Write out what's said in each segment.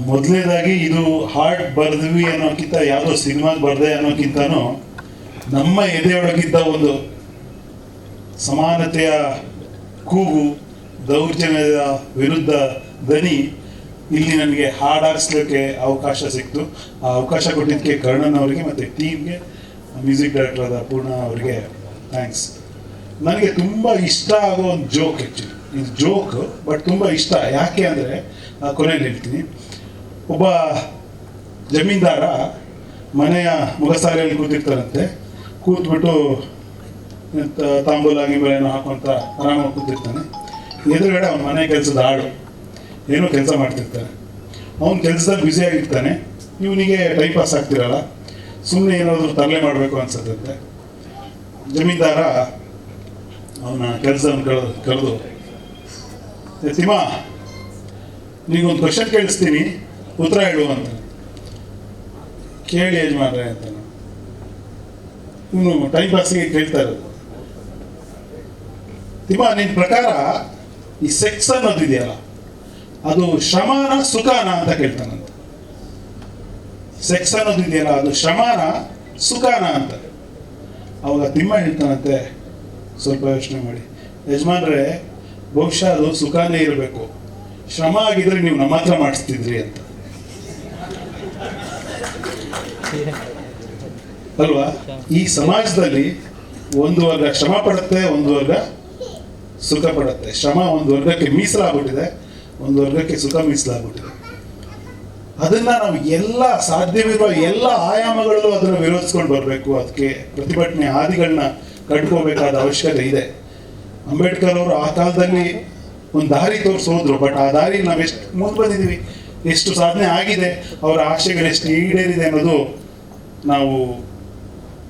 ಮೊದಲನೇದಾಗಿ ಇದು ಹಾಡ್ ಬರೆದ್ವಿ ಅನ್ನೋಕ್ಕಿಂತ ಯಾವುದೋ ಸಿನಿಮಾಗೆ ಬರದೆ ಅನ್ನೋಕ್ಕಿಂತನೂ ನಮ್ಮ ಎದೆಯೊಳಗಿದ್ದ ಒಂದು ಸಮಾನತೆಯ ಕೂಗು, ದೌರ್ಜನ್ಯದ ವಿರುದ್ಧ ದನಿ ಇಲ್ಲಿ ನನಗೆ ಹಾಡಾಡಿಸ್ಲಿಕ್ಕೆ ಅವಕಾಶ ಸಿಕ್ತು. ಆ ಅವಕಾಶ ಕೊಟ್ಟಿದ್ದಕ್ಕೆ ಕರ್ಣನ್ ಅವರಿಗೆ ಮತ್ತು ಟೀಮ್ಗೆ, ಮ್ಯೂಸಿಕ್ ಡೈರೆಕ್ಟರ್ ಆದ ಪೂರ್ಣ ಅವರಿಗೆ ಥ್ಯಾಂಕ್ಸ್. ನನಗೆ ತುಂಬ ಇಷ್ಟ ಆಗೋ ಒಂದು ಜೋಕ್, ಆ್ಯಕ್ಚುಲಿ ಇದು ಜೋಕ್ ಬಟ್ ತುಂಬ ಇಷ್ಟ. ಯಾಕೆ ಅಂದರೆ ಕೊನೆಯಲ್ಲಿ ಹೇಳ್ತೀನಿ. ಒಬ್ಬ ಜಮೀನ್ದಾರ ಮನೆಯ ಮುಗಸಾಲೆಯಲ್ಲಿ ಕೂತಿರ್ತಾರಂತೆ. ಕೂತ್ಬಿಟ್ಟು ತಾಂಬೂಲ ಗಿಂಬೂಲ ಏನೋ ಹಾಕೊಂತ ಆರಾಮಾಗಿ ಕೂತಿರ್ತಾನೆ. ಎದುರುಗಡೆ ಅವನ ಮನೆ ಕೆಲಸದ ಆಳು ಏನೋ ಕೆಲಸ ಮಾಡ್ತಿರ್ತಾನೆ. ಅವನ ಕೆಲಸದಲ್ಲಿ ಬ್ಯುಸಿಯಾಗಿರ್ತಾನೆ. ಇವನಿಗೆ ಟೈಮ್ ಪಾಸ್ ಆಗ್ತಿರಲ್ಲ, ಸುಮ್ಮನೆ ಏನಾದರೂ ತರಲೆ ಮಾಡಬೇಕು ಅನ್ಸತ್ತಂತೆ. ಜಮೀನ್ದಾರ ಅವನ ಕೆಲಸವನ್ನು ಕರೆದು, ತಿಮ್ಮ ನೀಗೊಂದು ಕ್ವಶನ್ ಕೇಳಿಸ್ತೀನಿ, ಉತ್ತರ ಹೇಳು ಅಂತ. ಕೇಳಿ ಯಜಮಾನ್ರೆ ಅಂತ. ಇವನು ಟೈಮ್ ಪಾಸಿಗೆ ಕೇಳ್ತಾ ಇರೋದು, ತಿಮ್ಮ ನಿನ್ನ ಪ್ರಕಾರ ಈ ಸೆಕ್ಸ್ ಅನ್ನೋದಿದೆಯಲ್ಲ ಅದು ಶ್ರಮನ ಸುಖಾನ ಅಂತ ಕೇಳ್ತಾನಂತ. ಸೆಕ್ಸ್ ಅನ್ನೋದಿದೆಯಲ್ಲ ಅದು ಶ್ರಮನ ಸುಖಾನ ಅಂತ. ಅವಾಗ ತಿಮ್ಮ ಹೇಳ್ತಾನಂತೆ, ಸ್ವಲ್ಪ ಯೋಚನೆ ಮಾಡಿ ಯಜಮಾನ್ರೆ, ಬಹುಶಃ ಅದು ಸುಖಾನೇ ಇರಬೇಕು, ಶ್ರಮ ಆಗಿದ್ರೆ ನೀವು ನಮ್ಮ ಹತ್ರ ಮಾಡಿಸ್ತಿದ್ರಿ ಅಂತ. ಅಲ್ವಾ? ಈ ಸಮಾಜದಲ್ಲಿ ಒಂದು ವರ್ಗ ಶ್ರಮ ಪಡುತ್ತೆ, ಒಂದು ವರ್ಗ ಸುಖ ಪಡುತ್ತೆ. ಶ್ರಮ ಒಂದು ವರ್ಗಕ್ಕೆ ಮೀಸಲಾಗ್ಬಿಟ್ಟಿದೆ, ಒಂದು ವರ್ಗಕ್ಕೆ ಸುಖ ಮೀಸಲಾಗ್ಬಿಟ್ಟಿದೆ. ಅದನ್ನ ನಾವು ಎಲ್ಲ ಸಾಧ್ಯವಿರುವ ಎಲ್ಲ ಆಯಾಮಗಳಲ್ಲೂ ಅದನ್ನು ವಿರೋಧಿಸ್ಕೊಂಡು ಬರಬೇಕು. ಅದಕ್ಕೆ ಪ್ರತಿಭಟನೆ ಹಾದಿಗಳನ್ನ ಕಟ್ಕೋಬೇಕಾದ ಅವಶ್ಯಕತೆ ಇದೆ. ಅಂಬೇಡ್ಕರ್ ಅವರು ಆ ಕಾಲದಲ್ಲಿ ಒಂದು ದಾರಿ ತೋರಿಸೋದ್ರು, ಬಟ್ ಆ ದಾರಿ ನಾವು ಎಷ್ಟು ಮುಂದೆ ಬಂದಿದ್ದೀವಿ, ಎಷ್ಟು ಸಾಧನೆ ಆಗಿದೆ, ಅವರ ಆಶೆಗಳೆಷ್ಟು ಈಡೇರಿದೆ ಅನ್ನೋದು ನಾವು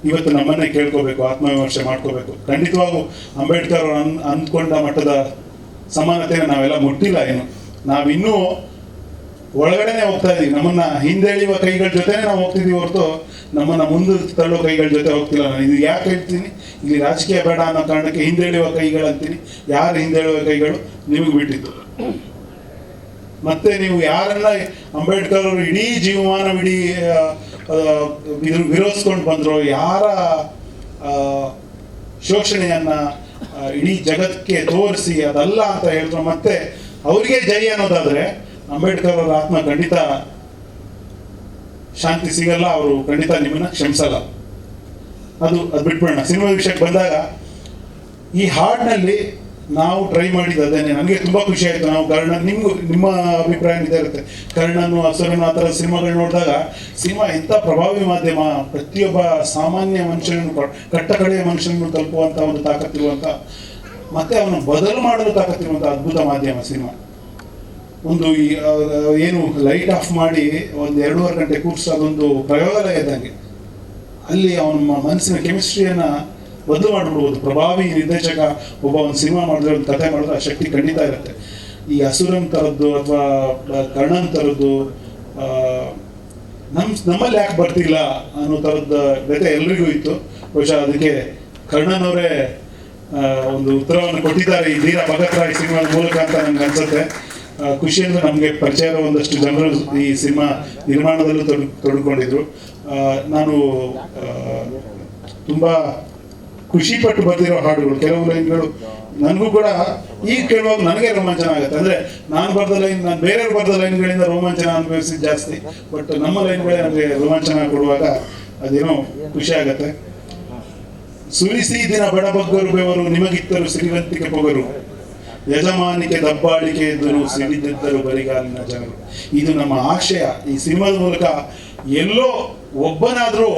ಇವತ್ತು ನಮ್ಮನ್ನೇ ಕೇಳ್ಕೋಬೇಕು, ಆತ್ಮವಿಮರ್ಶೆ ಮಾಡ್ಕೋಬೇಕು. ಖಂಡಿತವಾಗೂ ಅಂಬೇಡ್ಕರ್ ಅವರು ಅಂದ್ಕೊಂಡ ಮಟ್ಟದ ಸಮಾನತೆಯನ್ನು ನಾವೆಲ್ಲ ಮುಟ್ಟಿಲ್ಲ. ಏನು ನಾವಿನ್ನೂ ಒಳಗಡೆನೆ ಹೋಗ್ತಾ ಇದೀವಿ. ನಮ್ಮನ್ನ ಹಿಂದೆಳೆಯುವ ಕೈಗಳ ಜೊತೆನೆ ನಾವು ಹೋಗ್ತಿದೀವಿ ಹೊರತು ನಮ್ಮನ್ನ ಮುಂದೆ ತಳ್ಳೋ ಕೈಗಳ ಜೊತೆ ಹೋಗ್ತಿಲ್ಲ. ನಾನು ಇದು ಯಾಕೆ ಹೇಳ್ತೀನಿ, ಇಲ್ಲಿ ರಾಜಕೀಯ ಬೇಡ ಅನ್ನೋ ಕಾರಣಕ್ಕೆ ಹಿಂದೆಳೆಯುವ ಕೈಗಳು ಅಂತೀನಿ. ಯಾರು ಹಿಂದೆಳೆಯುವ ಕೈಗಳು ನಿಮಗೆ ಬಿಟ್ಟಿದ್ದು. ಮತ್ತೆ ನೀವು ಯಾರನ್ನ ಅಂಬೇಡ್ಕರ್ ಅವರು ಇಡೀ ಜೀವಮಾನವಿಡೀ ಇದ್ರ ವಿರೋಧಿಸ್ಕೊಂಡು ಬಂದ್ರು, ಯಾರ ಶೋಷಣೆಯನ್ನ ಇಡೀ ಜಗತ್ತಿಗೆ ತೋರಿಸಿ ಅದಲ್ಲ ಅಂತ ಹೇಳಿದ್ರು, ಮತ್ತೆ ಅವರಿಗೆ ಜೈ ಅನ್ನೋದಾದ್ರೆ ಅಂಬೇಡ್ಕರ್ ಅವರ ಆತ್ಮ ಖಂಡಿತ ಶಾಂತಿ ಸಿಗಲ್ಲ, ಅವರು ಖಂಡಿತ ನಿಮ್ಮನ್ನ ಕ್ಷಮಿಸಲ್ಲ. ಅದು ಬಿಟ್ಬಿಡೋಣ. ಸಿನಿಮಾ ವಿಷಯಕ್ಕೆ ಬಂದಾಗ ಈ ಹಾಡಿನಲ್ಲಿ ನಾವು ಟ್ರೈ ಮಾಡಿದ್ದು ಅದೇನೆ. ನನಗೆ ತುಂಬ ಖುಷಿ ಆಯಿತು. ನಾವು ಕರ್ಣನ್, ನಿಮ್ಮ ಅಭಿಪ್ರಾಯ ಇದೇ ಇರುತ್ತೆ. ಕರ್ಣನ್ನು, ಅಸುರನು ಆ ಥರ ಸಿನಿಮಾಗಳು ನೋಡಿದಾಗ ಸಿನಿಮಾ ಎಂಥ ಪ್ರಭಾವಿ ಮಾಧ್ಯಮ, ಪ್ರತಿಯೊಬ್ಬ ಸಾಮಾನ್ಯ ಮನುಷ್ಯನನ್ನು, ಕಟ್ಟ ಕಡೆಯ ಮನುಷ್ಯನನ್ನು ತಲುಪುವಂಥ ಒಂದು ತಾಕತ್ತಿರುವಂಥ, ಮತ್ತೆ ಅವನು ಬದಲು ಮಾಡಲು ತಾಕತ್ತಿರುವಂಥ ಅದ್ಭುತ ಮಾಧ್ಯಮ ಸಿನಿಮಾ. ಒಂದು ಏನು ಲೈಟ್ ಆಫ್ ಮಾಡಿ ಒಂದು 2.5 ಗಂಟೆ ಕೂರ್ಸ್, ಅದೊಂದು ಪ್ರಯೋಗಾಲಯ ಇದ್ದಂಗೆ. ಅಲ್ಲಿ ಅವನ ಮನಸ್ಸಿನ ಕೆಮಿಸ್ಟ್ರಿಯನ್ನು ಬದಲು ಮಾಡಿಬಿಡ್ಬೋದು. ಪ್ರಭಾವಿ ನಿರ್ದೇಶಕ ಒಬ್ಬ ಒಂದು ಸಿನಿಮಾ ಮಾಡಿದ್ರೆ, ಒಂದು ಕಥೆ ಮಾಡಿದ್ರೆ ಆ ಶಕ್ತಿ ಖಂಡಿತ ಇರುತ್ತೆ. ಈ ಅಸುರನ್ ಥರದ್ದು ಅಥವಾ ಕರ್ಣನ್ ಥರದ್ದು ನಮ್ಮಲ್ಲಿ ಯಾಕೆ ಬರ್ತಿಲ್ಲ ಅನ್ನೋ ಥರದ ವ್ಯಥೆ ಎಲ್ರಿಗೂ ಇತ್ತು. ಬಹುಶಃ ಅದಕ್ಕೆ ಕರ್ಣನ್ ಅವರೇ ಒಂದು ಉತ್ತರವನ್ನು ಕೊಟ್ಟಿದ್ದಾರೆ ಈ ಧೀರ ಭಗತ್ ರಾಯ್ ಸಿನಿಮಾದ ಮೂಲಕ ಅಂತ ನನಗೆ ಅನ್ಸುತ್ತೆ. ಖುಷಿಯಿಂದ ನಮಗೆ ಪರಿಚಯ ಇರೋ ಒಂದಷ್ಟು ಜನರು ಈ ಸಿನಿಮಾ ನಿರ್ಮಾಣದಲ್ಲೂ ತೊಡ್ಕೊಂಡಿದ್ರು. ನಾನು ತುಂಬ ಖುಷಿಪಟ್ಟು ಬರ್ತಿರೋ ಹಾಡುಗಳು, ಕೆಲವು ಲೈನ್ಗಳು ನನಗೂ ಕೂಡ ಈಗ ಕೇಳುವಾಗ ನನಗೆ ರೋಮಾಂಚನ ಆಗುತ್ತೆ. ಅಂದರೆ ನಾನು ಬೇರೆಯವ್ರು ಬರೆದ ಲೈನ್ಗಳಿಂದ ರೋಮಾಂಚನ ಅನುಭವಿಸಿದ ಜಾಸ್ತಿ, ಬಟ್ ನಮ್ಮ ಲೈನ್ಗಳೇ ನಮಗೆ ರೋಮಾಂಚನ ಕೊಡುವಾಗ ಅದೇನೋ ಖುಷಿ ಆಗುತ್ತೆ. ಸುರಿಸಿ ದಿನ ಬಡಬಗ್ಗರು ಬೆವರು, ನಿಮಗಿತ್ತರು ಸಿರಿವಂತಿಕೆ ಪೊಗರು, ಯಜಮಾನಿಕೆ ದಬ್ಬಾಳಿಕೆ ಎದುರು ಸಿಡಿದಿದ್ದರು ಬರಿಗಾಲಿನ ಜನರು. ಇದು ನಮ್ಮ ಆಶಯ. ಈ ಸಿನಿಮಾದ ಮೂಲಕ ಎಲ್ಲೋ ಒಬ್ಬನಾದರೂ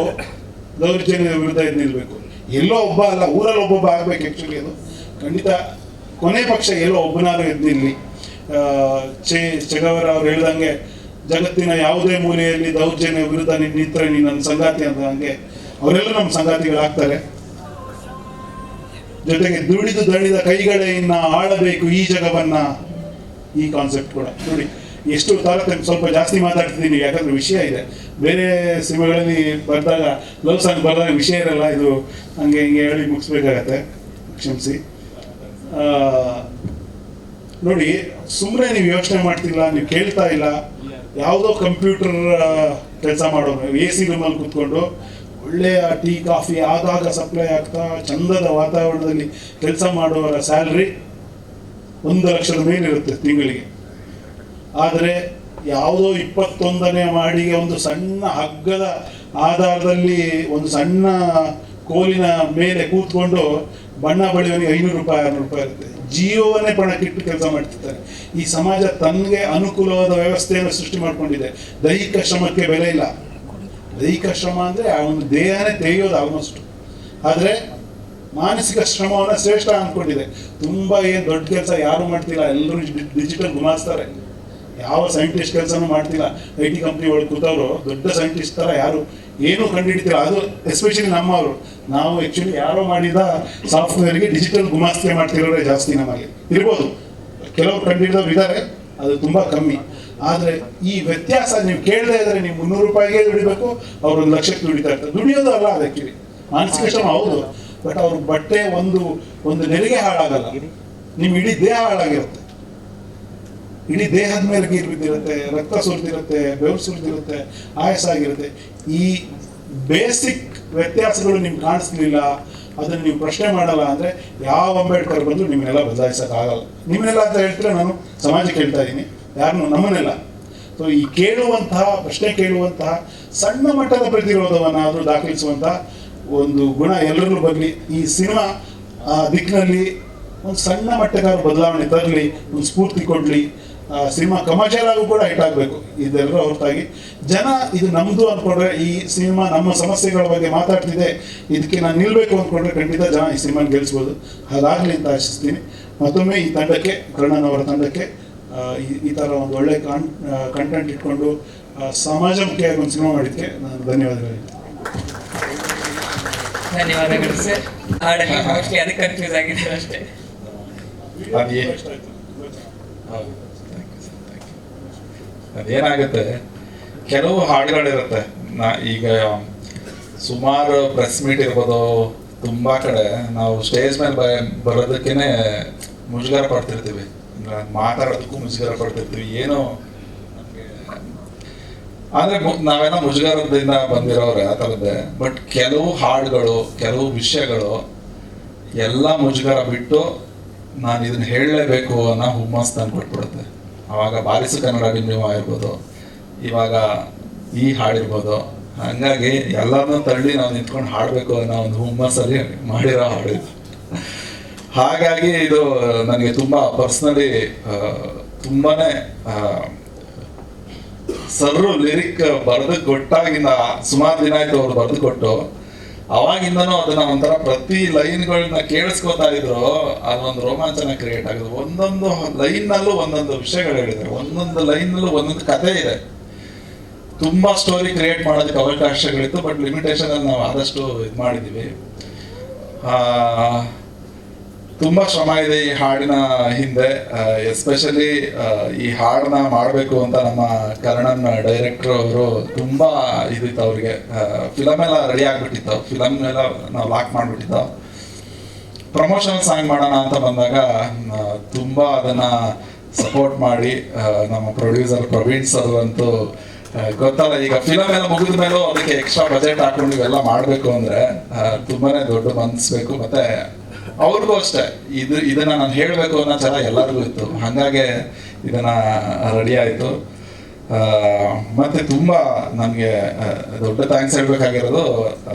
ದೌರ್ಜನ್ಯದ ವಿರುದ್ಧ ಎದ್ದು ನಿಲ್ಬೇಕು. ಎಲ್ಲೋ ಒಬ್ಬ ಅಲ್ಲ, ಊರಲ್ಲಿ ಒಬ್ಬೊಬ್ಬ ಆಗ್ಬೇಕು. ಆ್ಯಕ್ಚುಲಿ ಅದು ಖಂಡಿತ ಕೊನೆ ಪಕ್ಷ ಎಲ್ಲೋ ಒಬ್ಬನಾದ್ರೂ ಎದ್ದು ನಿಲ್ಲಿ. ಚೆಗವರ ಅವ್ರು ಹೇಳ್ದಂಗೆ, ಜಗತ್ತಿನ ಯಾವುದೇ ಮೂಲೆಯಲ್ಲಿ ದೌರ್ಜನ್ಯ ವಿರುದ್ಧ ನಿಂತರೆ ನೀನು ನನ್ನ ಸಂಗಾತಿ ಅಂತ. ಹಂಗೆ ಅವರೆಲ್ಲ ನಮ್ಮ ಸಂಗಾತಿಗಳಾಗ್ತಾರೆ. ಜೊತೆಗೆ ದುಡಿದು ದಣಿದ ಕೈಗಳೇ ಇನ್ನ ಆಳಬೇಕು ಈ ಜಗವನ್ನ. ಈ ಕಾನ್ಸೆಪ್ಟ್ ಕೂಡ ನೋಡಿ ಎಷ್ಟು ತಾರತಮ್ಯ. ಸ್ವಲ್ಪ ಜಾಸ್ತಿ ಮಾತಾಡ್ತಿದ್ದೀನಿ ಯಾಕಂದ್ರೆ ವಿಷಯ ಇದೆ. ಬೇರೆ ಸಿನಿಮಾಗಳಲ್ಲಿ ಬರೆದಾಗ, ಲವ್ ಸಾಂಗ್ ಬರೆದಾಗ ವಿಷಯ ಇರಲ್ಲ. ಇದು ಹಂಗೆ ಹಿಂಗೆ ಹೇಳಿ ಮುಗಿಸ್ಬೇಕಾಗತ್ತೆ, ಕ್ಷಮಿಸಿ. ನೋಡಿ, ಸುಮ್ಮನೆ ನೀವು ಯೋಚನೆ ಮಾಡ್ತಿಲ್ಲ, ನೀವು ಕೇಳ್ತಾ ಇಲ್ಲ, ಯಾವುದೋ ಕಂಪ್ಯೂಟರ್ ಕೆಲಸ ಮಾಡೋನು AC ರೂಮಲ್ಲಿ ಕೂತ್ಕೊಂಡು ಒಳ್ಳೆಯ ಟೀ ಕಾಫಿ ಆಗಾಗ ಸಪ್ಲೈ ಆಗ್ತಾ ಚಂದದ ವಾತಾವರಣದಲ್ಲಿ ಕೆಲಸ ಮಾಡುವವರ ಸ್ಯಾಲ್ರಿ 1 ಲಕ್ಷದ ಮೇಲಿರುತ್ತೆ ತಿಂಗಳಿಗೆ. ಆದರೆ ಯಾವುದೋ 21ನೇ ಮಾಡಿಗೆ ಒಂದು ಸಣ್ಣ ಹಗ್ಗದ ಆಧಾರದಲ್ಲಿ ಒಂದು ಸಣ್ಣ ಕೋಲಿನ ಮೇಲೆ ಕೂತ್ಕೊಂಡು ಬಣ್ಣ ಬಳಿಯವನಿಗೆ 500 ರೂಪಾಯಿ 600 ರೂಪಾಯಿ ಇರುತ್ತೆ. ಜೀವವನ್ನೇ ಪಣಕ್ಕಿಟ್ಟು ಕೆಲಸ ಮಾಡ್ತಿರ್ತಾರೆ. ಈ ಸಮಾಜ ತನಗೆ ಅನುಕೂಲವಾದ ವ್ಯವಸ್ಥೆಯನ್ನು ಸೃಷ್ಟಿ ಮಾಡ್ಕೊಂಡಿದೆ. ದೈಹಿಕ ಶ್ರಮಕ್ಕೆ ಬೆಲೆ ಇಲ್ಲ. ದೈಹಿಕ ಶ್ರಮ ಅಂದರೆ ಆ ಒಂದು ದೇಹನೇ ತೆಗೆಯೋದು ಆಲ್ಮೋಸ್ಟ್. ಆದರೆ ಮಾನಸಿಕ ಶ್ರಮವನ್ನು ಶ್ರೇಷ್ಠ ಅಂದ್ಕೊಂಡಿದೆ. ತುಂಬ ಏನು ದೊಡ್ಡ ಕೆಲಸ ಯಾರು ಮಾಡ್ತಿಲ್ಲ, ಎಲ್ಲರೂ ಡಿಜಿಟಲ್ ಗುಮಾಸ್ತಾರೆ. ಯಾವ ಸೈಂಟಿಸ್ಟ್ ಕೆಲಸನೂ ಮಾಡ್ತಿಲ್ಲ. IT ಕಂಪ್ನಿ ಒಳಗೆ ಕೂತವರು ದೊಡ್ಡ ಸೈಂಟಿಸ್ಟ್ ಥರ ಯಾರು ಏನೂ ಕಂಡುಹಿಡಿತಿಲ್ಲ. ಅದು ಎಸ್ಪೆಷಲಿ ನಮ್ಮವರು. ನಾವು ಆ್ಯಕ್ಚುಲಿ ಯಾರೋ ಮಾಡಿದ ಸಾಫ್ಟ್ವೇರ್ಗೆ ಡಿಜಿಟಲ್ ಗುಮಾಸ್ತಿಗೆ ಮಾಡ್ತಿರೋರೇ ಜಾಸ್ತಿ ನಮಗೆ ಇರ್ಬೋದು. ಕೆಲವರು ಕಂಡುಹಿಡಿದವ್ರು ಇದ್ದಾರೆ, ಅದು ತುಂಬ ಕಮ್ಮಿ. ಆದರೆ ಈ ವ್ಯತ್ಯಾಸ ನೀವು ಕೇಳದೇ ಇದ್ದರೆ ನೀವು 300 ರೂಪಾಯಿಗೆ ದುಡಿಬೇಕು, ಅವ್ರು 1 ಲಕ್ಷಕ್ಕೆ ದುಡಿತಾ ಇರ್ತಾರೆ. ದುಡಿಯೋದು ಅಲ್ಲ ಅದು ಆ್ಯಕ್ಚುಲಿ ಮಾನಸಿಕ ಶ್ರಮ ಹೌದು. ಬಟ್ ಅವ್ರ ಬಟ್ಟೆ ಒಂದು ನೆರಿಗೆ ಹಾಳಾಗಲ್ಲ, ನಿಮ್ಮ ಇಡೀ ದೇಹ ಹಾಳಾಗಿರುತ್ತೆ. ಇಡೀ ದೇಹದ ಮೇಲೆ ಗೀರು ಬಿದ್ದಿರುತ್ತೆ, ರಕ್ತ ಸುರಿದಿರುತ್ತೆ, ಬೆವರು ಸುರಿದಿರುತ್ತೆ, ಆಯಾಸ ಆಗಿರುತ್ತೆ. ಈ ಬೇಸಿಕ್ ವ್ಯತ್ಯಾಸಗಳು ನಿಮ್ಗೆ ಕಾಣಿಸ್ಲಿಲ್ಲ, ಅದನ್ನು ನೀವು ಪ್ರಶ್ನೆ ಮಾಡಲ್ಲ ಅಂದರೆ ಯಾವ ಅಂಬೇಡ್ಕರ್ ಬಂದು ನಿಮ್ಮನ್ನೆಲ್ಲ ಬದಲಾಯಿಸೋಕ್ಕಾಗಲ್ಲ. ನಿಮ್ಮನ್ನೆಲ್ಲ ಅಂತ ಹೇಳ್ತಾರೆ, ನಾನು ಸಮಾಜಕ್ಕೆ ಹೇಳ್ತಾ ಇದ್ದೀನಿ, ಯಾರನ್ನು ನಮ್ಮನ್ನೆಲ್ಲ. ಸೊ ಈ ಕೇಳುವಂತಹ ಪ್ರಶ್ನೆ ಕೇಳುವಂತಹ ಸಣ್ಣ ಮಟ್ಟದ ಪ್ರತಿರೋಧವನ್ನು ದಾಖಲಿಸುವಂತಹ ಒಂದು ಗುಣ ಎಲ್ಲರಲ್ಲೂ ಬರಲಿ. ಈ ಸಿನಿಮಾ ದಿಕ್ಕಿನಲ್ಲಿ ಒಂದು ಸಣ್ಣ ಮಟ್ಟಕ್ಕಾದ್ರೂ ಬದಲಾವಣೆ ತರಲಿ, ಒಂದು ಸ್ಫೂರ್ತಿ ಕೊಡಲಿ. ಸಿನಿಮಾ ಕಮರ್ಷಿಯಲ್ ಆಗೂ ಕೂಡ ಹಿಟ್ ಆಗಬೇಕು. ಇದೆಲ್ಲರ ಹೊರತಾಗಿ ಜನ ಇದು ನಮ್ಮದು ಅಂದ್ಕೊಂಡ್ರೆ, ಈ ಸಿನಿಮಾ ನಮ್ಮ ಸಮಸ್ಯೆಗಳ ಬಗ್ಗೆ ಮಾತಾಡ್ತಿದೆ, ಇದಕ್ಕೆ ನಾನು ನಿಲ್ಲಬೇಕು ಅಂದ್ಕೊಂಡ್ರೆ ಖಂಡಿತ ಜನ ಈ ಸಿನಿಮಾನ ಗೆಲ್ಲಿಸ್ಬೋದು. ಹಾಗಾಗಲಿ ಅಂತ ಆಶಿಸ್ತೀನಿ. ಮತ್ತೊಮ್ಮೆ ಈ ತಂಡಕ್ಕೆ, ಕರ್ಣನವರ ತಂಡಕ್ಕೆ ಈ ಥರ ಒಂದು ಒಳ್ಳೆ ಕಂಟೆಂಟ್ ಇಟ್ಕೊಂಡು ಸಮಾಜಮುಖಿಯಾಗಿ ಒಂದು ಸಿನಿಮಾ ಮಾಡಿದ್ದಕ್ಕೆ ನಾನು ಧನ್ಯವಾದಗಳು. ಧನ್ಯವಾದಗಳು ಸರ್. ಹಾಡಲ್ಲಿ ಮೋಸ್ಟ್ಲಿ ಅದಕ್ಕೆ ಕನ್ಫ್ಯೂಸ್ ಆಗಿದ್ರು ಅಷ್ಟೇ. ಅದೇನಾಗುತ್ತೆ, ಕೆಲವು ಹಾಡುಗಳಿರುತ್ತೆ. ಈಗ ಸುಮಾರು ಪ್ರೆಸ್ ಮೀಟ್ ಇರ್ಬೋದು, ತುಂಬ ಕಡೆ ನಾವು ಸ್ಟೇಜ್ ಮೇಲೆ ಬರೋದಕ್ಕೇನೆ ಮುಜುಗರ ಪಡ್ತಿರ್ತೀವಿ, ಮಾತಾಡೋದಕ್ಕೂ ಮುಜುಗರ ಪಡ್ತಿರ್ತೀವಿ. ಏನೋ ಆದರೆ ನಾವೆಲ್ಲ ಮುಜುಗರದಿಂದ ಬಂದಿರೋರೆ ಆ ಥರದ್ದೇ. ಬಟ್ ಕೆಲವು ಹಾಡುಗಳು, ಕೆಲವು ವಿಷಯಗಳು ಎಲ್ಲ ಮುಜುಗರ ಬಿಟ್ಟು ನಾನು ಇದನ್ನ ಹೇಳಲೇಬೇಕು ಅನ್ನೋ ಹುಮ್ಮಸ್ ತಂದು ಕೊಟ್ಬಿಡುತ್ತೆ. ಆವಾಗ ಬಾರಿಸು ಕನ್ನಡ ಡಿಂಡಿಮ ಇರ್ಬೋದು, ಇವಾಗ ಈ ಹಾಡಿರ್ಬೋದು. ಹಂಗಾಗಿ ಎಲ್ಲರನ್ನೂ ತಳ್ಳಿ ನಾವು ನಿಂತ್ಕೊಂಡು ಹಾಡಬೇಕು ಅನ್ನೋ ಒಂದು ಹುಮ್ಮಸ್ಸಲ್ಲಿ ಮಾಡಿರೋ ಹಾಡು ಇದು. ಹಾಗಾಗಿ ಇದು ನನಗೆ ತುಂಬ ಪರ್ಸ್ನಲಿ ತುಂಬಾ ಸರ್ರು ಲಿರಿಕ್ ಬರೆದು ಕೊಟ್ಟಾಗಿಂದ ಸುಮಾರು ದಿನ ಆಯ್ತು ಅವ್ರು ಬರೆದು ಕೊಟ್ಟು. ಅವಾಗಿಂದನೂ ಅದನ್ನ ಒಂಥರ ಪ್ರತಿ ಲೈನ್ಗಳನ್ನ ಕೇಳಿಸ್ಕೊತಾ ಇದ್ರು. ಅದೊಂದು ರೋಮಾಂಚನ ಕ್ರಿಯೇಟ್ ಆಗಿದೆ. ಒಂದೊಂದು ಲೈನ್ನಲ್ಲೂ ಒಂದೊಂದು ವಿಷಯಗಳು ಹೇಳಿದ್ದಾರೆ, ಒಂದೊಂದು ಲೈನ್ನಲ್ಲೂ ಒಂದೊಂದು ಕಥೆ ಇದೆ. ತುಂಬಾ ಸ್ಟೋರಿ ಕ್ರಿಯೇಟ್ ಮಾಡೋದಕ್ಕೆ ಅವಕಾಶಗಳಿತ್ತು, ಬಟ್ ಲಿಮಿಟೇಷನ್ ಅಲ್ಲಿ ನಾವು ಆದಷ್ಟು ಇದು ಮಾಡಿದ್ದೀವಿ. ತುಂಬಾ ಶ್ರಮ ಇದೆ ಈ ಹಾಡಿನ ಹಿಂದೆ. ಎಸ್ಪೆಷಲಿ ಈ ಹಾಡನ್ನ ಮಾಡಬೇಕು ಅಂತ ನಮ್ಮ ಕನ್ನಡನ್ ಡೈರೆಕ್ಟರ್ ಅವರು ತುಂಬಾ ಇದಿತ್ತು ಅವ್ರಿಗೆ. ಫಿಲಮ್ ಎಲ್ಲ ರೆಡಿ ಆಗ್ಬಿಟ್ಟಿತ್ತು, ಫಿಲಮ್ ಎಲ್ಲ ನಾವು ಲಾಕ್ ಮಾಡ್ಬಿಟ್ಟಿದ್ದು. ಪ್ರಮೋಷನಲ್ ಸಾಂಗ್ ಮಾಡೋಣ ಅಂತ ಬಂದಾಗ ತುಂಬಾ ಅದನ್ನ ಸಪೋರ್ಟ್ ಮಾಡಿ ನಮ್ಮ ಪ್ರೊಡ್ಯೂಸರ್ ಪ್ರವೀಣ್ ಸರ್ ಅಂತೂ ಗೊತ್ತಲ್ಲ, ಈಗ ಫಿಲಮ್ ಎಲ್ಲ ಮುಗಿದ ಮೇಲೂ ಅದಕ್ಕೆ ಎಕ್ಸ್ಟ್ರಾ ಬಜೆಟ್ ಹಾಕೊಂಡು ಇವೆಲ್ಲ ಮಾಡಬೇಕು ಅಂದ್ರೆ ತುಂಬಾನೇ ದೊಡ್ಡ ಮನ್ಸ್ಬೇಕು. ಮತ್ತೆ ಅವ್ರಿಗೂ ಅಷ್ಟೇ ಇದನ್ನ ನಾನು ಹೇಳಬೇಕು ಅನ್ನೋ ಛಲ ಎಲ್ಲರಿಗೂ ಇತ್ತು. ಹಾಗಾಗಿ ಇದನ್ನ ರೆಡಿ ಆಯಿತು. ಮತ್ತೆ ತುಂಬಾ ನನಗೆ ದೊಡ್ಡ ಥ್ಯಾಂಕ್ಸ್ ಹೇಳ್ಬೇಕಾಗಿರೋದು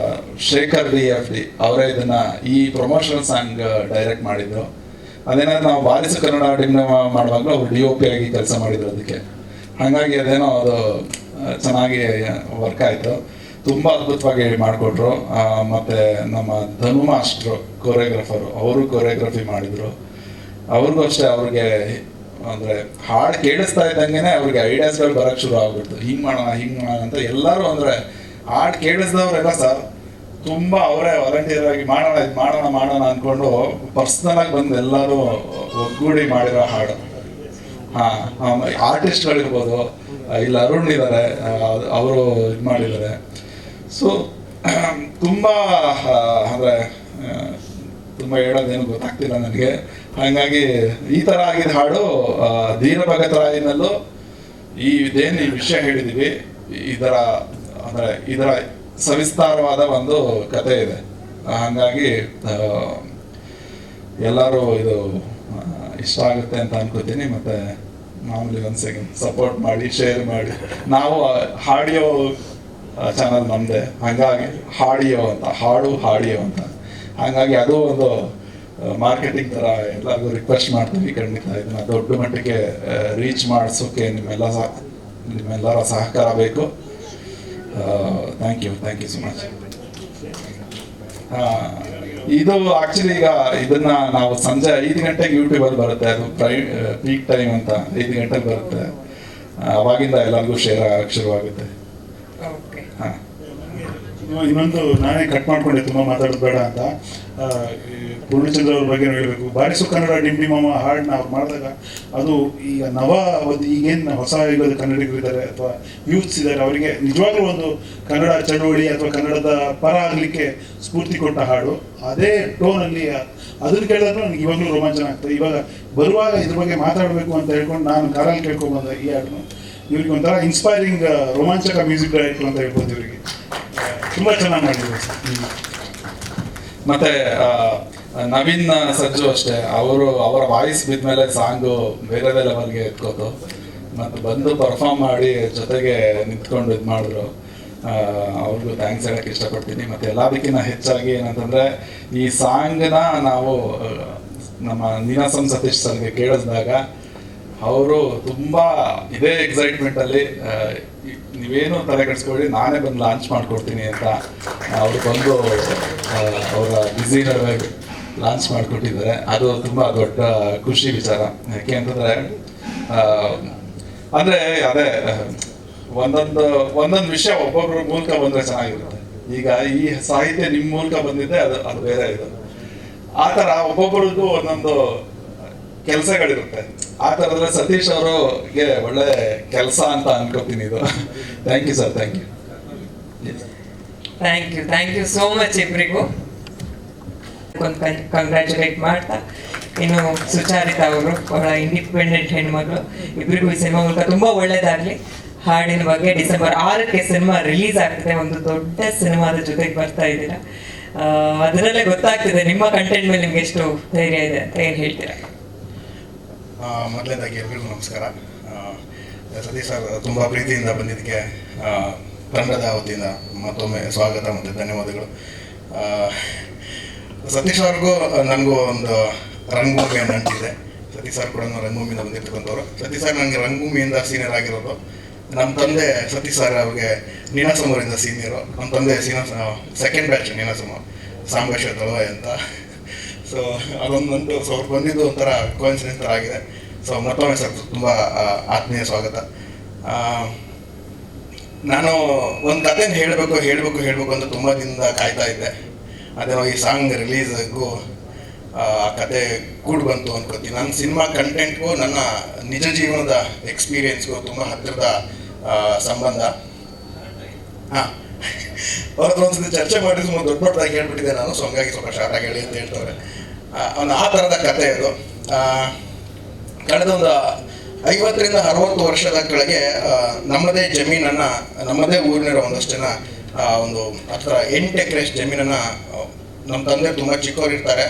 ಶೇಖರ್ DFD ಅವರೇ ಇದನ್ನ ಈ ಪ್ರಮೋಷನಲ್ ಸಾಂಗ್ ಡೈರೆಕ್ಟ್ ಮಾಡಿದ್ರು. ಅದೇನಾದ್ರು ನಾವು ಬಾರಿಸು ಕನ್ನಡ ಡಿಂಡಿಮ ಮಾಡುವಾಗಲೂ ಅವ್ರು DOP ಆಗಿ ಕೆಲಸ ಮಾಡಿದ್ರು ಅದಕ್ಕೆ. ಹಾಗಾಗಿ ಅದೇನೋ ಅದು ಚೆನ್ನಾಗಿ ವರ್ಕ್ ಆಯಿತು. ತುಂಬ ಅದ್ಭುತವಾಗಿ ಮಾಡಿಕೊಟ್ರು. ಮತ್ತು ನಮ್ಮ ಧನು ಮಾಸ್ಟ್ರು ಕೊರಿಯೋಗ್ರಾಫರು, ಅವರು ಕೊರಿಯೋಗ್ರಫಿ ಮಾಡಿದರು. ಅವ್ರಿಗೂ ಅಷ್ಟೇ, ಅವ್ರಿಗೆ ಅಂದರೆ ಹಾಡು ಕೇಳಿಸ್ತಾ ಇದ್ದಂಗೆ ಅವ್ರಿಗೆ ಐಡಿಯಾಸ್ಗಳು ಬರೋಕ್ಕೆ ಶುರು ಆಗ್ಬಿಡ್ತು. ಹಿಂಗೆ ಮಾಡೋಣ ಅಂತ ಎಲ್ಲರೂ ಅಂದರೆ ಹಾಡು ಕೇಳಿಸ್ದವ್ರೆಲ್ಲ ಸರ್ ತುಂಬ ಅವರೇ ವಾಲಂಟಿಯರ್ ಆಗಿ ಮಾಡೋಣ ಅಂದ್ಕೊಂಡು ಪರ್ಸ್ನಲಾಗಿ ಬಂದು ಎಲ್ಲರೂ ಒಗ್ಗೂಡಿ ಮಾಡಿರೋ ಹಾಡು. ಹಾಂ, ಆರ್ಟಿಸ್ಟ್ಗಳಿರ್ಬೋದು, ಇಲ್ಲಿ ಅರುಣ್ ಇದ್ದಾರೆ, ಅವರು ಇದು ಮಾಡಿದ್ದಾರೆ. ಸೊ ತುಂಬ ಅಂದರೆ ತುಂಬ ಹೇಳೋದೇನು ಗೊತ್ತಾಗ್ತಿಲ್ಲ ನನಗೆ. ಹಾಗಾಗಿ ಈ ಥರ ಆಗಿದ್ದ ಹಾಡು ಧೀರ ಭಗತರಾಯಿನಲ್ಲೂ ಇದೇನು ಈ ವಿಷಯ ಹೇಳಿದೀವಿ, ಇದರ ಸವಿಸ್ತಾರವಾದ ಒಂದು ಕತೆ ಇದೆ. ಹಾಗಾಗಿ ಎಲ್ಲರೂ ಇದು ಇಷ್ಟ ಆಗುತ್ತೆ ಅಂತ ಅನ್ಕೋತೀನಿ. ಮತ್ತೆ ಮಾಮೂಲಿ ಒಂದು ಸೆಕೆಂಡ್ ಸಪೋರ್ಟ್ ಮಾಡಿ, ಶೇರ್ ಮಾಡಿ. ನಾವು ಹಾಡಿಯೋ ಚಾನಲ್ ನಮ್ಮದೇ, ಹಾಗಾಗಿ ಹಾಡಿಯೋ ಅಂತ, ಹಾಡಿಯೋ ಅಂತ, ಹಾಗಾಗಿ ಅದು ಒಂದು ಮಾರ್ಕೆಟಿಂಗ್ ಥರ ಎಲ್ಲರಿಗೂ ರಿಕ್ವೆಸ್ಟ್ ಮಾಡ್ತೀವಿ. ಖಂಡಿತ ಇದನ್ನ ದೊಡ್ಡ ಮಟ್ಟಿಗೆ ರೀಚ್ ಮಾಡಿಸೋಕೆ ನಿಮ್ಮೆಲ್ಲರ ಸಹಕಾರ ಬೇಕು. Thank you so much. ಇದು ಆಕ್ಚುಲಿ ಈಗ ಇದನ್ನ ನಾವು ಸಂಜೆ 5 ಗಂಟೆಗೆ ಯೂಟ್ಯೂಬಲ್ಲಿ ಬರುತ್ತೆ, ಅದು ಪೀಕ್ ಟೈಮ್ ಅಂತ 5 ಗಂಟೆಗೆ ಬರುತ್ತೆ. ಅವಾಗಿಂದ ಎಲ್ಲರಿಗೂ ಶೇರ್ ಆಗಕ್ಕೆ ಶುರುವಾಗುತ್ತೆ. ಹಾಂ, ಇನ್ನೊಂದು ನಾನೇ ಕಟ್ ಮಾಡ್ಕೊಂಡೆ, ತುಂಬ ಮಾತಾಡೋದು ಬೇಡ ಅಂತ. ಪೂರ್ಣಚಂದ್ರ ಅವ್ರ ಬಗ್ಗೆ ಹೇಳಬೇಕು. ಬಾರಿಸು ಕನ್ನಡ ಡಿಂಡಿಮಮ್ಮ ಹಾಡನ್ನ ಅವ್ರು ಮಾಡಿದಾಗ ಅದು ಈಗ ಈಗೇನು ಹೊಸ ಯುಗದ ಕನ್ನಡಿಗರು ಇದ್ದಾರೆ ಅಥವಾ ಯೂತ್ಸ್ ಇದ್ದಾರೆ, ಅವರಿಗೆ ನಿಜವಾಗ್ಲೂ ಒಂದು ಕನ್ನಡ ಚಳುವಳಿ ಅಥವಾ ಕನ್ನಡದ ಪರ ಆಗಲಿಕ್ಕೆ ಸ್ಫೂರ್ತಿ ಕೊಟ್ಟ ಹಾಡು. ಅದೇ ಟೋನಲ್ಲಿ ಅದನ್ನು ಕೇಳಿದ್ರೆ ನನಗೆ ಇವಾಗಲೂ ರೋಮಾಂಚನ ಆಗ್ತದೆ. ಇವಾಗ ಬರುವಾಗ ಇದ್ರ ಬಗ್ಗೆ ಮಾತಾಡಬೇಕು ಅಂತ ಹೇಳ್ಕೊಂಡು ನಾನು ಕಾರಲ್ಲಿ ಕೇಳ್ಕೊಂಡ್ಬಂದೆ ಈ ಹಾಡನ್ನು. ಇವ್ರಿಗೆ ಒಂಥರ ಇನ್ಸ್ಪೈರಿಂಗ್ ರೋಮಾಂಚಕ ಮ್ಯೂಸಿಕ್ ಡೈರೆಕ್ಟರ್ ಅಂತ ಹೇಳ್ಬೋದು. ಇವರಿಗೆ ತುಂಬ ಚೆನ್ನಾಗಿ ಮಾಡಿದ್ರು. ಮತ್ತೆ ನವೀನ್ ಸಜ್ಜು ಅಷ್ಟೇ, ಅವರ ವಾಯ್ಸ್ ಬಿದ್ಮೇಲೆ ಸಾಂಗು ಬೇರೆ ಲೆವೆಲ್ಗೆ ಎತ್ಕೋತು. ಮತ್ತು ಬಂದು ಪರ್ಫಾರ್ಮ್ ಮಾಡಿ ಜೊತೆಗೆ ನಿಂತ್ಕೊಂಡು ಇದು ಮಾಡಿದ್ರು. ಅವ್ರಿಗೂ ಥ್ಯಾಂಕ್ಸ್ ಹೇಳಕ್ಕೆ ಇಷ್ಟಪಡ್ತೀನಿ. ಮತ್ತು ಎಲ್ಲದಕ್ಕಿಂತ ಹೆಚ್ಚಾಗಿ ಏನಂತಂದರೆ, ಈ ಸಾಂಗ್ನ ನಾವು ನಮ್ಮ ನೀನಾಸಂ ಸತೀಶ್ ಸರ್ಗೆ ಕೇಳಿಸಿದಾಗ ಅವರು ತುಂಬ ಇದೇ ಎಕ್ಸೈಟ್ಮೆಂಟಲ್ಲಿ ನೀವೇನು ತಲೆ ಕೆಡಿಸ್ಕೊಳ್ಳಿ, ನಾನೇ ಬಂದು ಲಾಂಚ್ ಮಾಡಿಕೊಡ್ತೀನಿ ಅಂತ ಅವರು ಬಂದು ಅವರ ಬ್ಯುಸಿ ನಡುವೆ ಲಾಂಚ್ ಮಾಡಿಕೊಟ್ಟಿದ್ದಾರೆ. ಅದು ತುಂಬ ದೊಡ್ಡ ಖುಷಿ ವಿಚಾರ. ಯಾಕೆ ಅಂತಂದರೆ ಅಂದರೆ ಅದೇ ಒಂದೊಂದು ವಿಷಯ ಒಬ್ಬೊಬ್ಬರ ಮೂಲಕ ಬಂದರೆ ಚೆನ್ನಾಗಿರುತ್ತೆ. ಈಗ ಈ ಸಾಹಿತ್ಯ ನಿಮ್ಮ ಮೂಲಕ ಬಂದಿದ್ದೆ, ಅದು ಬೇರೆ ಇದು. ಆ ಥರ ಒಬ್ಬೊಬ್ಬರಿಗೂ ಒಂದೊಂದು ಕೆಲಸಗಳಿರುತ್ತೆ. ಆ ಥರದಲ್ಲಿ ಸತೀಶ್ ಅವರಿಗೆ ಒಳ್ಳೆ ಕೆಲಸ ಅಂತ ಅನ್ಕೋತೀನಿ ಇದು. Thank you sir, thank you so much ಇಬ್ಬರಿಗೂ. ಕಂಗ್ರ್ಯಾಚುಲೇಟ್ ಮಾಡ್ತಾ, ಇನ್ನು ಸುಚಾರಿತಾ ಅವರು ಬಹಳ ಇಂಡಿಪೆಂಡೆಂಟ್ ಹೆಣ್ಮಗಳು. ಇಬ್ಬರಿಗೂ ಈ ಸಿನಿಮಾ ಮೂಲಕ ತುಂಬ ಒಳ್ಳೇದಾಗಲಿ. ಹಾಡಿನ ಬಗ್ಗೆ ಡಿಸೆಂಬರ್ 6ಕ್ಕೆ ಸಿನಿಮಾ ರಿಲೀಸ್ ಆಗ್ತದೆ. ಒಂದು ದೊಡ್ಡ ಸಿನಿಮಾದ ಜೊತೆಗೆ ಬರ್ತಾ ಇದ್ದೀರಾ. ಅದರಲ್ಲೇ ಗೊತ್ತಾಗ್ತದೆ ನಿಮ್ಮ ಕಂಟೆಂಟ್ ಮೇಲೆ ನಿಮ್ಗೆ ಎಷ್ಟು ಧೈರ್ಯ ಇದೆ ಅಂತ. ಏನು ಹೇಳ್ತೀರಾ? ಮೊದಲನೇದಾಗಿ ಎಲ್ರಿಗೂ ನಮಸ್ಕಾರ. ಸತೀಶ್ ಸರ್ ತುಂಬ ಪ್ರೀತಿಯಿಂದ ಬಂದಿದ್ದಕ್ಕೆ ತಂಡದ ವತಿಯಿಂದ ಮತ್ತೊಮ್ಮೆ ಸ್ವಾಗತ ಮತ್ತು ಧನ್ಯವಾದಗಳು. ಸತೀಶ್ ಅವ್ರಿಗೂ ನನಗೂ ಒಂದು ರಂಗಭೂಮಿ ನಂಟಿದೆ. ಸತೀಶ್ ಸರ್ ಕೂಡ ರಂಗಭೂಮಿಯಿಂದ ಬಂದಿರ್ತಕ್ಕಂಥವ್ರು. ಸತೀಶ್ ಸರ್ ನನಗೆ ರಂಗಭೂಮಿಯಿಂದ ಸೀನಿಯರ್ ಆಗಿರೋದು. ನಮ್ಮ ತಂದೆ ಸತೀಶ್ ಸರ್ ಅವ್ರಿಗೆ ನೀನಾಸಮರಿಂದ ಸೀನಿಯರು. ನಮ್ಮ ತಂದೆ ಸೆಕೆಂಡ್ ಬ್ಯಾಚ್ ನೀನಾಸಮ, ಸಾಂಬೇಶ್ವರ ತಳವಾಯಿ ಅಂತ. ಸೊ ಅದೊಂದಂತೂ ಅವ್ರು ಬಂದಿದ್ದು ಒಂಥರ ಕೋಇನ್ಸಿಡೆನ್ಸ್ ಥರ ಆಗಿದೆ. ಸೊ ಮತ್ತೊಮ್ಮೆ ಸರ್ ತುಂಬ ಆತ್ಮೀಯ ಸ್ವಾಗತ. ನಾನು ಒಂದು ಕಥೆನ ಹೇಳಬೇಕು ಅಂತ ತುಂಬ ದಿನದಿಂದ ಕಾಯ್ತಾ ಇದ್ದೆ. ಅದೇನೋ ಈ ಸಾಂಗ್ ರಿಲೀಸ್ಗೂ ಆ ಕತೆ ಕೂಡಿ ಬಂತು ಅನ್ಕೋತೀನಿ. ನನ್ನ ಸಿನಿಮಾ ಕಂಟೆಂಟ್ಗೂ ನನ್ನ ನಿಜ ಜೀವನದ ಎಕ್ಸ್ಪೀರಿಯೆನ್ಸ್ಗೂ ತುಂಬ ಹತ್ತಿರದ ಸಂಬಂಧ. ಹಾಂ, ಅವ್ರದ್ದು ಒಂದ್ಸತಿ ಚರ್ಚೆ ಮಾಡಿ ತುಂಬ ದೊಡ್ಡದಾಗಿ ಹೇಳ್ಬಿಟ್ಟಿದ್ದೆ ನಾನು. ಸೊ ಹಂಗಾಗಿ ಸ್ವಲ್ಪ ಶಾರ್ಟಾಗಿ ಹೇಳಿ ಅಂತ ಹೇಳ್ತವ್ರೆ. ಒಂದು ಆ ಥರದ ಕತೆ ಇದು. ಕಳೆದ ಒಂದು 50ರಿಂದ 60 ವರ್ಷದ ಕೆಳಗೆ ನಮ್ಮದೇ ಜಮೀನನ್ನು, ನಮ್ಮದೇ ಊರಿನಿರೋ ಒಂದಷ್ಟು ಜನ ಒಂದು ಹತ್ರ 8 ಎಕರೆ ಜಮೀನನ್ನು ನಮ್ಮ ತಂದೆ ತುಂಬ ಚಿಕ್ಕವ್ರು ಇರ್ತಾರೆ.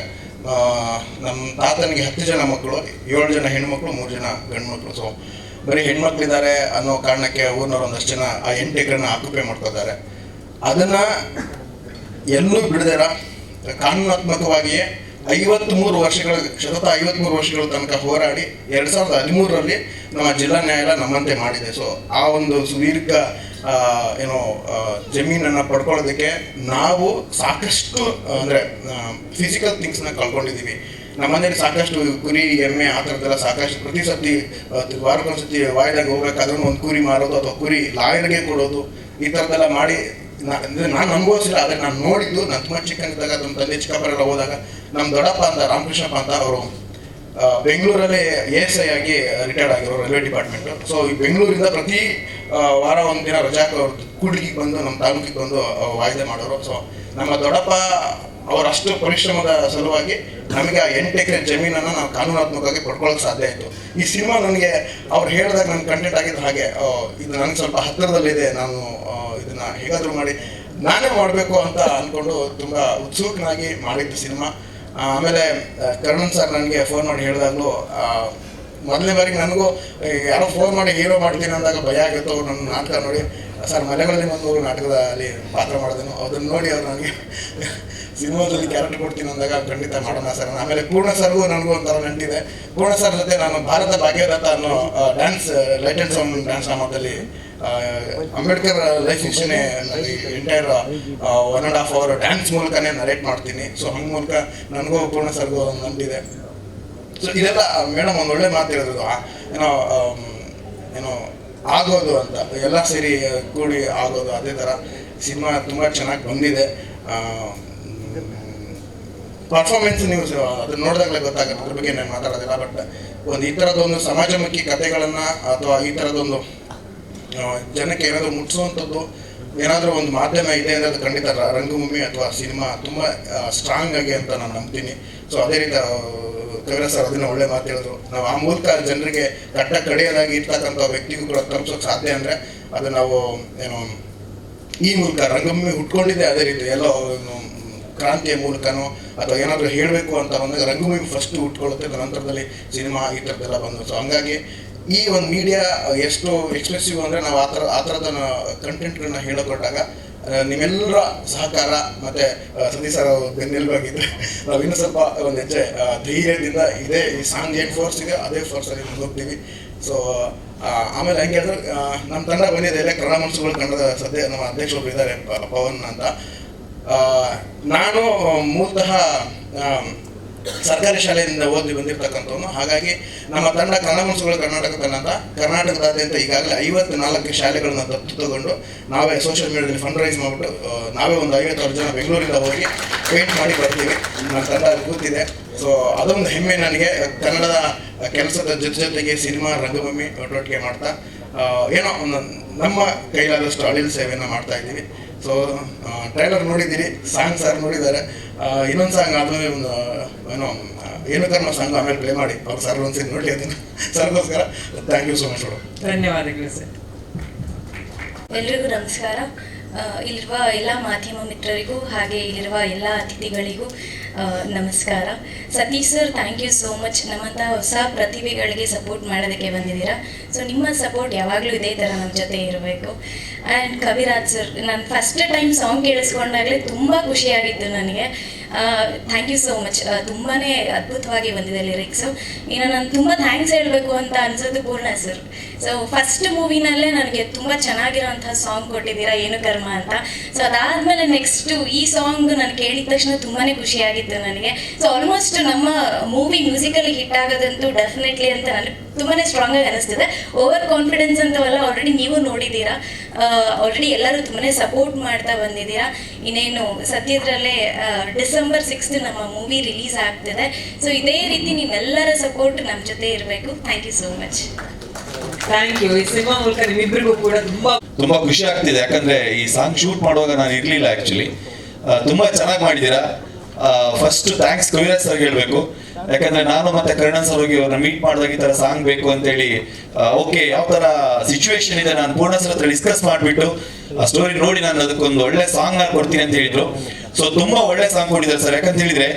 ನಮ್ಮ ತಾತನಿಗೆ 10 ಜನ ಮಕ್ಕಳು, 7 ಜನ ಹೆಣ್ಮಕ್ಳು, 3 ಜನ ಗಂಡು ಮಕ್ಕಳು. ಸೊ ಬರೀ ಹೆಣ್ಮಕ್ಳಿದ್ದಾರೆ ಅನ್ನೋ ಕಾರಣಕ್ಕೆ ಊರಿನವ್ರು ಒಂದಷ್ಟು ಜನ ಆ 8 ಎಕರೆನ ಆಕ್ಯುಪೈ ಮಾಡ್ತಾ ಇದ್ದಾರೆ. ಅದನ್ನು ಎಲ್ಲೂ ಬಿಡದಿರ ಕಾನೂನಾತ್ಮಕವಾಗಿಯೇ 53 ವರ್ಷಗಳ ತನಕ ಹೋರಾಡಿ 2013ರಲ್ಲಿ ನಮ್ಮ ಜಿಲ್ಲಾ ನ್ಯಾಯಾಲಯ ನಮ್ಮಂತೆ ಮಾಡಿದೆ. ಸೊ ಆ ಒಂದು ಸುದೀರ್ಘ ಜಮೀನನ್ನು ಪಡ್ಕೊಳ್ಳೋದಕ್ಕೆ ನಾವು ಸಾಕಷ್ಟು ಅಂದರೆ ಫಿಸಿಕಲ್ ಥಿಂಗ್ಸ್ನ ಕಳ್ಕೊಂಡಿದ್ದೀವಿ. ನಮ್ಮ ಮನೇಲಿ ಸಾಕಷ್ಟು ಕುರಿ, ಎಮ್ಮೆ ಆ ಥರದ್ದೆಲ್ಲ ಸಾಕಷ್ಟು ಪ್ರತಿ ಸತಿ ವಾರಕ್ಕೊಂದ್ಸತಿ ವಾಯ್ದಾಗ ಹೋಗ್ಬೇಕಾದ್ರೂ ಒಂದು ಕುರಿ ಮಾರೋದು ಅಥವಾ ಕುರಿ ಲಾಯರ್ಗೆ ಕೊಡೋದು, ಈ ಥರದ್ದೆಲ್ಲ ಮಾಡಿ ನಾನು ಅನುಭವಿಸಿಲ್ಲ. ಆದರೆ ನಾನು ನೋಡಿದ್ದು, ನಾನು ತುಂಬ ಚಿಕ್ಕನಿದ್ದಾಗ ನಮ್ಮ ತಂದೆ ಚಿಕ್ಕಪ್ಪರೆಲ್ಲ ಹೋದಾಗ ನಮ್ಮ ದೊಡ್ಡಪ್ಪ ಅಂತ ರಾಮಕೃಷ್ಣಪ್ಪ ಅಂತ ಅವರು ಬೆಂಗಳೂರಲ್ಲಿ ASI ಆಗಿ ರಿಟೈರ್ಡ್ ಆಗಿರೋ ರೈಲ್ವೆ ಡಿಪಾರ್ಟ್ಮೆಂಟು. ಸೊ ಈ ಬೆಂಗಳೂರಿಂದ ಪ್ರತಿ ವಾರ ಒಂದು ದಿನ ರಜಾಕ್ ಅವ್ರು ಕೂಡ್ಲಿಗೆ ಬಂದು ನಮ್ಮ ತಾಲೂಕಿಗೆ ಬಂದು ವಾಯ್ದೆ ಮಾಡೋರು. ಸೊ ನಮ್ಮ ದೊಡ್ಡಪ್ಪ ಅವರಷ್ಟು ಪರಿಶ್ರಮದ ಸಲುವಾಗಿ ನಮಗೆ ಆ 8 ಎಕರೆ ಜಮೀನನ್ನು ನಾವು ಕಾನೂನಾತ್ಮಕವಾಗಿ ಪಡ್ಕೊಳ್ಳೋಕೆ ಸಾಧ್ಯ ಆಯಿತು. ಈ ಸಿನಿಮಾ ನನಗೆ ಅವ್ರು ಹೇಳಿದಾಗ ನನ್ನ ಕಂಟೆಂಟ್ ಆಗಿದ್ದು ಹಾಗೆ, ಇದು ನನಗೆ ಸ್ವಲ್ಪ ಹತ್ತಿರದಲ್ಲಿದೆ, ನಾನು ಇದನ್ನು ಹೇಗಾದರೂ ಮಾಡಿ ನಾನೇ ಮಾಡಬೇಕು ಅಂತ ಅಂದ್ಕೊಂಡು ತುಂಬ ಉತ್ಸುಕನಾಗಿ ಮಾಡಿದ್ದು ಸಿನಿಮಾ. ಆಮೇಲೆ ಕರ್ಣನ್ ಸರ್ ನನಗೆ ಫೋನ್ ಮಾಡಿ ಹೇಳಿದಾಗಲೂ ಮೊದಲನೇ ಬಾರಿಗೆ ನನಗೂ ಯಾರೋ ಫೋನ್ ಮಾಡಿ ಹೀರೋ ಮಾಡ್ತೀನಿ ಅಂದಾಗ ಭಯ ಆಗಿತ್ತು. ನನ್ನ ನಾಟಕ ನೋಡಿ ಸರ್ ಮಲೆಗಳಲ್ಲಿ ಒಂದು ನಾಟಕದಲ್ಲಿ ಪಾತ್ರ ಮಾಡಿದೆನು, ಅದನ್ನು ನೋಡಿ ಅವ್ರು ನನಗೆ ಸಿನಿಮಾದಲ್ಲಿ ಕ್ಯಾರೆಕ್ಟರ್ ಕೊಡ್ತೀನಿ ಅಂದಾಗ ಖಂಡಿತ ಮಾಡೋಣ ಸರ್. ಆಮೇಲೆ ಪೂರ್ಣ ಸರ್ಗೂ ನನಗೂ ಒಂಥರ ನಂಟಿದೆ. ಪೂರ್ಣ ಸರ್ ಜೊತೆ ನಾನು ಭಾರತ ಭಾಗ್ಯರಥ ಅನ್ನೋ dance light and sound dance ಡ್ರಾಮಾದಲ್ಲಿ ಅಂಬೇಡ್ಕರ್ ಲೈಫ್ ಹಿಸ್ಟ್ರಿನೇ ಎಂಟೈರ್ 1.5 hour ಡ್ಯಾನ್ಸ್ ಮೂಲಕನೇ ನರೇಟ್ ಮಾಡ್ತೀನಿ. ಸೊ ಹಂಗೆ ಮೂಲಕ ನನಗೂ ಪೂರ್ಣ ಸರ್ಗೂ ನಂಟಿದೆ. ಸೊ ಇದೆಲ್ಲ ಮೇಡಮ್ ಒಂದು ಒಳ್ಳೆ ಮಾತು ಹೇಳಿದ್ರು, ಏನೋ ಆಗೋದು ಅಂತ, ಎಲ್ಲ ಸೇರಿ ಕೂಡಿ ಆಗೋದು. ಅದೇ ಥರ ಸಿನಿಮಾ ತುಂಬ ಚೆನ್ನಾಗಿ ಬಂದಿದೆ. ಪರ್ಫಾರ್ಮೆನ್ಸ್ ನೀವು ಅದನ್ನ ನೋಡಿದಾಗಲೇ ಗೊತ್ತಾಗುತ್ತೆ, ಅದ್ರ ಬಗ್ಗೆ ನಾನು ಮಾತಾಡೋದಿಲ್ಲ. ಬಟ್ ಈ ಥರದೊಂದು ಸಮಾಜಮುಖಿ ಕಥೆಗಳನ್ನು ಅಥವಾ ಈ ಥರದೊಂದು ಜನಕ್ಕೆ ಏನಾದರೂ ಮುಟ್ಟಿಸುವಂಥದ್ದು ಏನಾದರೂ ಒಂದು ಮಾಧ್ಯಮ ಇದೆ ಅಂದರೆ ಅದು ಖಂಡಿತ ರಂಗಭೂಮಿ ಅಥವಾ ಸಿನಿಮಾ ತುಂಬ ಸ್ಟ್ರಾಂಗ್ ಆಗಿ ಅಂತ ನಾನು ನಂಬ್ತೀನಿ. ಸೊ ಅದೇ ರೀತಿ ಕವಿರಾಜ್ ಸರ್ ಅದನ್ನ ಒಳ್ಳೆ ಮಾತು ಹೇಳಿದ್ರು. ನಾವು ಆ ಮೂಲಕ ಜನರಿಗೆ ಕಡೆಯದಾಗಿ ಇರ್ತಕ್ಕಂಥ ವ್ಯಕ್ತಿಗೂ ಕೂಡ ತಲುಪಿಸೋಕೆ ಸಾಧ್ಯ ಅಂದರೆ ಅದು ನಾವು ಈ ಮೂಲಕ ರಂಗಭೂಮಿ ಹುಟ್ಕೊಂಡಿದ್ದೆ ಅದೇ ರೀತಿ ಎಲ್ಲೋ ಕ್ರಾಂತಿಯ ಮೂಲಕನೋ ಅಥವಾ ಏನಾದರೂ ಹೇಳಬೇಕು ಅಂತ ಬಂದಾಗ ರಂಗಭೂಮಿ ಫಸ್ಟ್ ಹುಟ್ಕೊಳ್ಳುತ್ತೆ, ನಂತರದಲ್ಲಿ ಸಿನಿಮಾ ಈ ಥರದ್ದೆಲ್ಲ ಬಂದು. ಸೊ ಹಂಗಾಗಿ ಈ ಒಂದು ಮೀಡಿಯಾ ಎಷ್ಟು ಎಕ್ಸ್ಪ್ರೆಸಿವ್ ಅಂದರೆ ನಾವು ಆ ಥರದ ಕಂಟೆಂಟ್ಗಳನ್ನ ಹೇಳಕೊಟ್ಟಾಗ ನಿಮ್ಮೆಲ್ಲರ ಸಹಕಾರ ಮತ್ತು ಸತೀಶ್ ಸರ್ ಬೆನ್ನೆಲುಬಾಗಿದ್ದರೆ ನಾವು ಇನ್ನೂ ಸ್ವಲ್ಪ ಒಂದು ಹೆಜ್ಜೆ ಧೈರ್ಯದಿಂದ ಇದೆ. ಈ ಸಾಂಗ್ ಏನು ಫೋರ್ಸ್ ಇದೆ ಅದೇ ಫೋರ್ಸಲ್ಲಿ ಹೋಗ್ತೀವಿ. ಸೊ ಆಮೇಲೆ ಹಂಗೆ ಹೇಳಿದ್ರೆ ನಮ್ಮ ತಂಡ ಬಂದಿದೆ ಇಲ್ಲ ಕನ್ನಡ ಮನಸ್ಸುಗಳ ತಂಡದ ಸದ್ಯ ನಮ್ಮ ಅಧ್ಯಕ್ಷರು ಇದ್ದಾರೆ ಪವನ್ ಅಂತ. ನಾನು ಮೂಲತಃ ಸರ್ಕಾರಿ ಶಾಲೆಯಿಂದ ಓದಿ ಬಂದಿರ್ತಕ್ಕಂಥವನು. ಹಾಗಾಗಿ ನಮ್ಮ ತಂಡ ಕನ್ನಡ ಮನಸ್ಸುಗಳ ಕರ್ನಾಟಕ ತಂಡ ಅಂತ ಕರ್ನಾಟಕದಾದ್ಯಂತ ಈಗಾಗಲೇ 54 ಶಾಲೆಗಳನ್ನ ದತ್ತು ತಗೊಂಡು ನಾವೇ ಸೋಷಿಯಲ್ ಮೀಡಿಯಾದಲ್ಲಿ ಫಂಡ್ ರೈಸ್ ಮಾಡಿಬಿಟ್ಟು ನಾವೇ ಒಂದು 56 ಜನ ಬೆಂಗಳೂರಿಂದ ಹೋಗಿ ಪೇಂಟ್ ಮಾಡಿ ಬರ್ತೀವಿ. ನನ್ನ ತಂಡ ಕೂತಿದೆ. ಸೊ ಅದೊಂದು ಹೆಮ್ಮೆ ನನಗೆ. ಕನ್ನಡದ ಕೆಲಸದ ಜೊತೆಗೆ ಸಿನಿಮಾ ರಂಗಭೂಮಿ ಒಟ್ಟೊಟ್ಟಿಗೆ ಮಾಡ್ತಾ ಏನೋ ನಮ್ಮ ಕೈಲಾದಷ್ಟು ಅಳಿಲು ಸೇವೆಯನ್ನು ಮಾಡ್ತಾ ಇದ್ದೀವಿ. ಸೊ ಟ್ರೈಲರ್ ನೋಡಿದ್ದೀರಿ, ಸಾಂಗ್ ಸರ್ ನೋಡಿದ್ದಾರೆ. ಇನ್ನೊಂದು ಸಾಂಗ್ ಆದಮೇಲೆ ಒಂದು ಏನು ಕರ್ಮ ಸಾಂಗ್ ಆಮೇಲೆ ಪ್ಲೇ ಮಾಡಿ ಅವ್ರು ಸರ್ ಒಂದ್ಸರಿ ನೋಡಿ ಅದನ್ನು ಸರ್ಗೋಸ್ಕರ. Thank you so much madam. ಧನ್ಯವಾದಗಳು ಸರ್. ಎಲ್ರಿಗೂ ನಮಸ್ಕಾರ. ಇಲ್ಲಿರುವ ಎಲ್ಲ ಮಾಧ್ಯಮ ಮಿತ್ರರಿಗೂ ಹಾಗೆ ಇಲ್ಲಿರುವ ಎಲ್ಲ ಅತಿಥಿಗಳಿಗೂ ನಮಸ್ಕಾರ. Satish sir, thank you so much. ನಮ್ಮಂಥ ಹೊಸ ಪ್ರತಿಭೆಗಳಿಗೆ ಸಪೋರ್ಟ್ ಮಾಡೋದಕ್ಕೆ ಬಂದಿದ್ದೀರಾ. ಸೊ ನಿಮ್ಮ ಸಪೋರ್ಟ್ ಯಾವಾಗಲೂ ಇದೇ ಥರ ನಮ್ಮ ಜೊತೆ ಇರಬೇಕು. ಆ್ಯಂಡ್ ಕವಿರಾಜ್ ಸರ್, ನಾನು ಫಸ್ಟ್ ಟೈಮ್ ಸಾಂಗ್ ಕೇಳಿಸ್ಕೊಂಡಾಗಲೇ ತುಂಬ ಖುಷಿಯಾಗಿತ್ತು ನನಗೆ. Thank you so much. ತುಂಬಾ ಅದ್ಭುತವಾಗಿ ಬಂದಿದೆ ಲಿರಿಕ್ಸು. ಇನ್ನು ನಾನು ತುಂಬ ಥ್ಯಾಂಕ್ಸ್ ಹೇಳಬೇಕು ಅಂತ ಅನ್ಸೋದು ಪೂರ್ಣ ಸರ್. ಸೊ ಫಸ್ಟ್ ಮೂವಿನಲ್ಲೇ ನನಗೆ ತುಂಬ ಚೆನ್ನಾಗಿರೋಂಥ ಸಾಂಗ್ ಕೊಟ್ಟಿದ್ದೀರಾ, ಏನು ಕರ್ಮ ಅಂತ. ಸೊ ಅದಾದಮೇಲೆ ನೆಕ್ಸ್ಟು ಈ ಸಾಂಗ್ ನಾನು ಕೇಳಿದ ತಕ್ಷಣ ತುಂಬಾ ಖುಷಿಯಾಗಿತ್ತು ನನಗೆ. ಸೊ ಆಲ್ಮೋಸ್ಟ್ ನಮ್ಮ ಮೂವಿ ಮ್ಯೂಸಿಕಲ್ಲಿ ಹಿಟ್ ಆಗೋದಂತೂ ಡೆಫಿನೆಟ್ಲಿ ಅಂತ ನನಗೆ ತುಂಬಾ ಸ್ಟ್ರಾಂಗ್ ಆಗಿ ಅನಿಸ್ತಿದೆ. ಓವರ್ ಕಾನ್ಫಿಡೆನ್ಸ್ ಅಂತವೆಲ್ಲ ಆಲ್ರೆಡಿ ನೀವು ನೋಡಿದ್ದೀರಾ. ಆಲ್ರೆಡಿ ಎಲ್ಲರೂ ತುಂಬಾ ಸಪೋರ್ಟ್ ಮಾಡ್ತಾ ಬಂದಿದ್ದೀರಾ. ಇನ್ನೇನು ಸದ್ಯದಲ್ಲೇ December 6th ನಮ್ಮ ಮೂವಿ ರಿಲೀಸ್ ಆಗ್ತಿದೆ. ಸೊ ಇದೇ ರೀತಿ ನಿಮ್ಮೆಲ್ಲರ ಸಪೋರ್ಟ್ ನಮ್ಮ ಜೊತೆ ಇರಬೇಕು. Thank you so much. Thank you. ಈ ಸಿನಿಮಾ ಮೂಲಕ ನಿಮ್ಮಿಬ್ಬರಿಗೂ ಕೂಡ ತುಂಬಾ ಖುಷಿ ಆಗ್ತಿದೆ. ಯಾಕಂದ್ರೆ ಈ ಸಾಂಗ್ ಶೂಟ್ ಮಾಡುವಾಗ ನಾನು ಇರ್ಲಿಲ್ಲ ಆಕ್ಚುಲಿ. ತುಂಬಾ ಚೆನ್ನಾಗಿ ಮಾಡಿದ್ದೀರಾ. ಫಸ್ಟ್ ಥ್ಯಾಂಕ್ಸ್ ಕವಿರಾಜ್ ಸರ್ ಹೇಳ್ಬೇಕು. ಯಾಕಂದ್ರೆ ನಾನು ಮತ್ತೆ ಕರ್ಣನ್ ಸರ್ ಹೋಗಿ ಅವ್ರನ್ನ ಮೀಟ್ ಮಾಡಿದಾಗ ಈ ತರ ಸಾಂಗ್ ಬೇಕು ಅಂತೇಳಿ ಓಕೆ ಯಾವ ತರ ಸಿಚುವೇಶನ್ ಇದೆ ನಾನು ಪೂರ್ಣ ಸರ್ ಹತ್ರ ಡಿಸ್ಕಸ್ ಮಾಡಿಬಿಟ್ಟು ಆ ಸ್ಟೋರಿ ನೋಡಿ ನಾನು ಅದಕ್ಕೊಂದು ಒಳ್ಳೆ ಸಾಂಗ್ ನಾನು ಕೊಡ್ತೀನಿ ಅಂತ ಹೇಳಿದ್ರು. ಸೊ ತುಂಬಾ ಒಳ್ಳೆ ಸಾಂಗ್ ಕೊಟ್ಟಿದ್ದಾರೆ ಸರ್. ಯಾಕಂತ ಹೇಳಿದ್ರೆ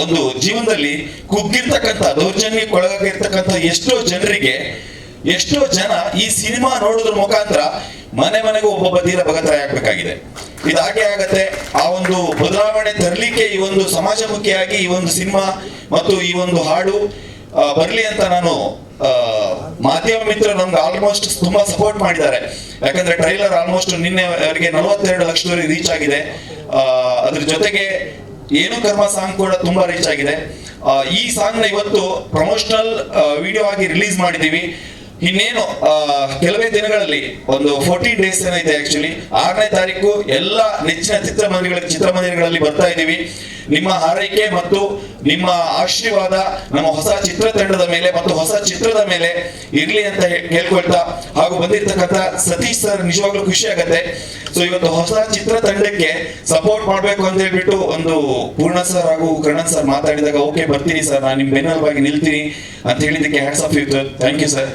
ಒಂದು ಜೀವನದಲ್ಲಿ ಕುಗ್ಗಿರ್ತಕ್ಕಂಥ ದೌರ್ಜನ್ಯಕ್ಕೊಳಗಾಗಿರ್ತಕ್ಕಂಥ ಎಷ್ಟೋ ಜನ ಈ ಸಿನಿಮಾ ನೋಡೋದ್ರ ಮುಖಾಂತರ ಮನೆಗೂ ಒಬ್ಬೊಬ್ಬ ತೀರ ಭಗತರಾಯ ಆಗ್ಬೇಕಾಗಿದೆ. ಇದಾಗೆ ಆಗತ್ತೆ. ಆ ಒಂದು ಬದಲಾವಣೆ ತರಲಿಕ್ಕೆ ಈ ಒಂದು ಸಮಾಜಮುಖಿಯಾಗಿ ಈ ಒಂದು ಸಿನಿಮಾ ಮತ್ತು ಈ ಒಂದು ಹಾಡು ಬರ್ಲಿ ಅಂತ ನಾನು ಮಾಧ್ಯಮ ಮಿತ್ರರು ನಮ್ಗೆ ಆಲ್ಮೋಸ್ಟ್ ತುಂಬಾ ಸಪೋರ್ಟ್ ಮಾಡಿದ್ದಾರೆ. ಯಾಕಂದ್ರೆ ಟ್ರೈಲರ್ ಆಲ್ಮೋಸ್ಟ್ ನಿನ್ನೆ ಅವರಿಗೆ 42 ಲಕ್ಷದವರೆಗೆ ರೀಚ್ ಆಗಿದೆ. ಅದ್ರ ಜೊತೆಗೆ ಏನು ಕರ್ಮ ಸಾಂಗ್ ಕೂಡ ತುಂಬಾ ರೀಚ್ ಆಗಿದೆ. ಈ ಸಾಂಗ್ ನ ಇವತ್ತು ಪ್ರಮೋಷನಲ್ ವಿಡಿಯೋ ಆಗಿ ರಿಲೀಸ್ ಮಾಡಿದೀವಿ. ಇನ್ನೇನು ಕೆಲವೇ ದಿನಗಳಲ್ಲಿ ಒಂದು 14 days ಏನೈತೆ ಆಕ್ಚುಲಿ 6ನೇ ತಾರೀಕು ಎಲ್ಲ ನೆಚ್ಚಿನ ಚಿತ್ರಮಂದಿರಗಳಲ್ಲಿ ಬರ್ತಾ ಇದೀವಿ. ನಿಮ್ಮ ಹಾರೈಕೆ ಮತ್ತು ನಿಮ್ಮ ಆಶೀರ್ವಾದ ನಮ್ಮ ಹೊಸ ಚಿತ್ರತಂಡದ ಮೇಲೆ ಮತ್ತು ಹೊಸ ಚಿತ್ರದ ಮೇಲೆ ಇರ್ಲಿ ಅಂತ ಕೇಳ್ಕೊಳ್ತಾ, ಹಾಗೂ ಬಂದಿರ್ತಕ್ಕಂಥ ಸತೀಶ್ ಸರ್ ನಿಜವಾಗ್ಲೂ ಖುಷಿ ಆಗತ್ತೆ. ಸೊ ಇವತ್ತು ಹೊಸ ಚಿತ್ರತಂಡಕ್ಕೆ ಸಪೋರ್ಟ್ ಮಾಡ್ಬೇಕು ಅಂತ ಹೇಳ್ಬಿಟ್ಟು ಒಂದು ಪೂರ್ಣ ಸರ್ ಹಾಗೂ ಕರ್ಣನ್ ಸರ್ ಮಾತಾಡಿದಾಗ ಓಕೆ ಬರ್ತೀನಿ ಸರ್, ನಾನು ನಿಮ್ ಬೆನ್ನೆಲುಬಾಗಿ ನಿಲ್ತೀನಿ ಅಂತ ಹೇಳಿದ್ದಕ್ಕೆ hats off you sir, thank you sir.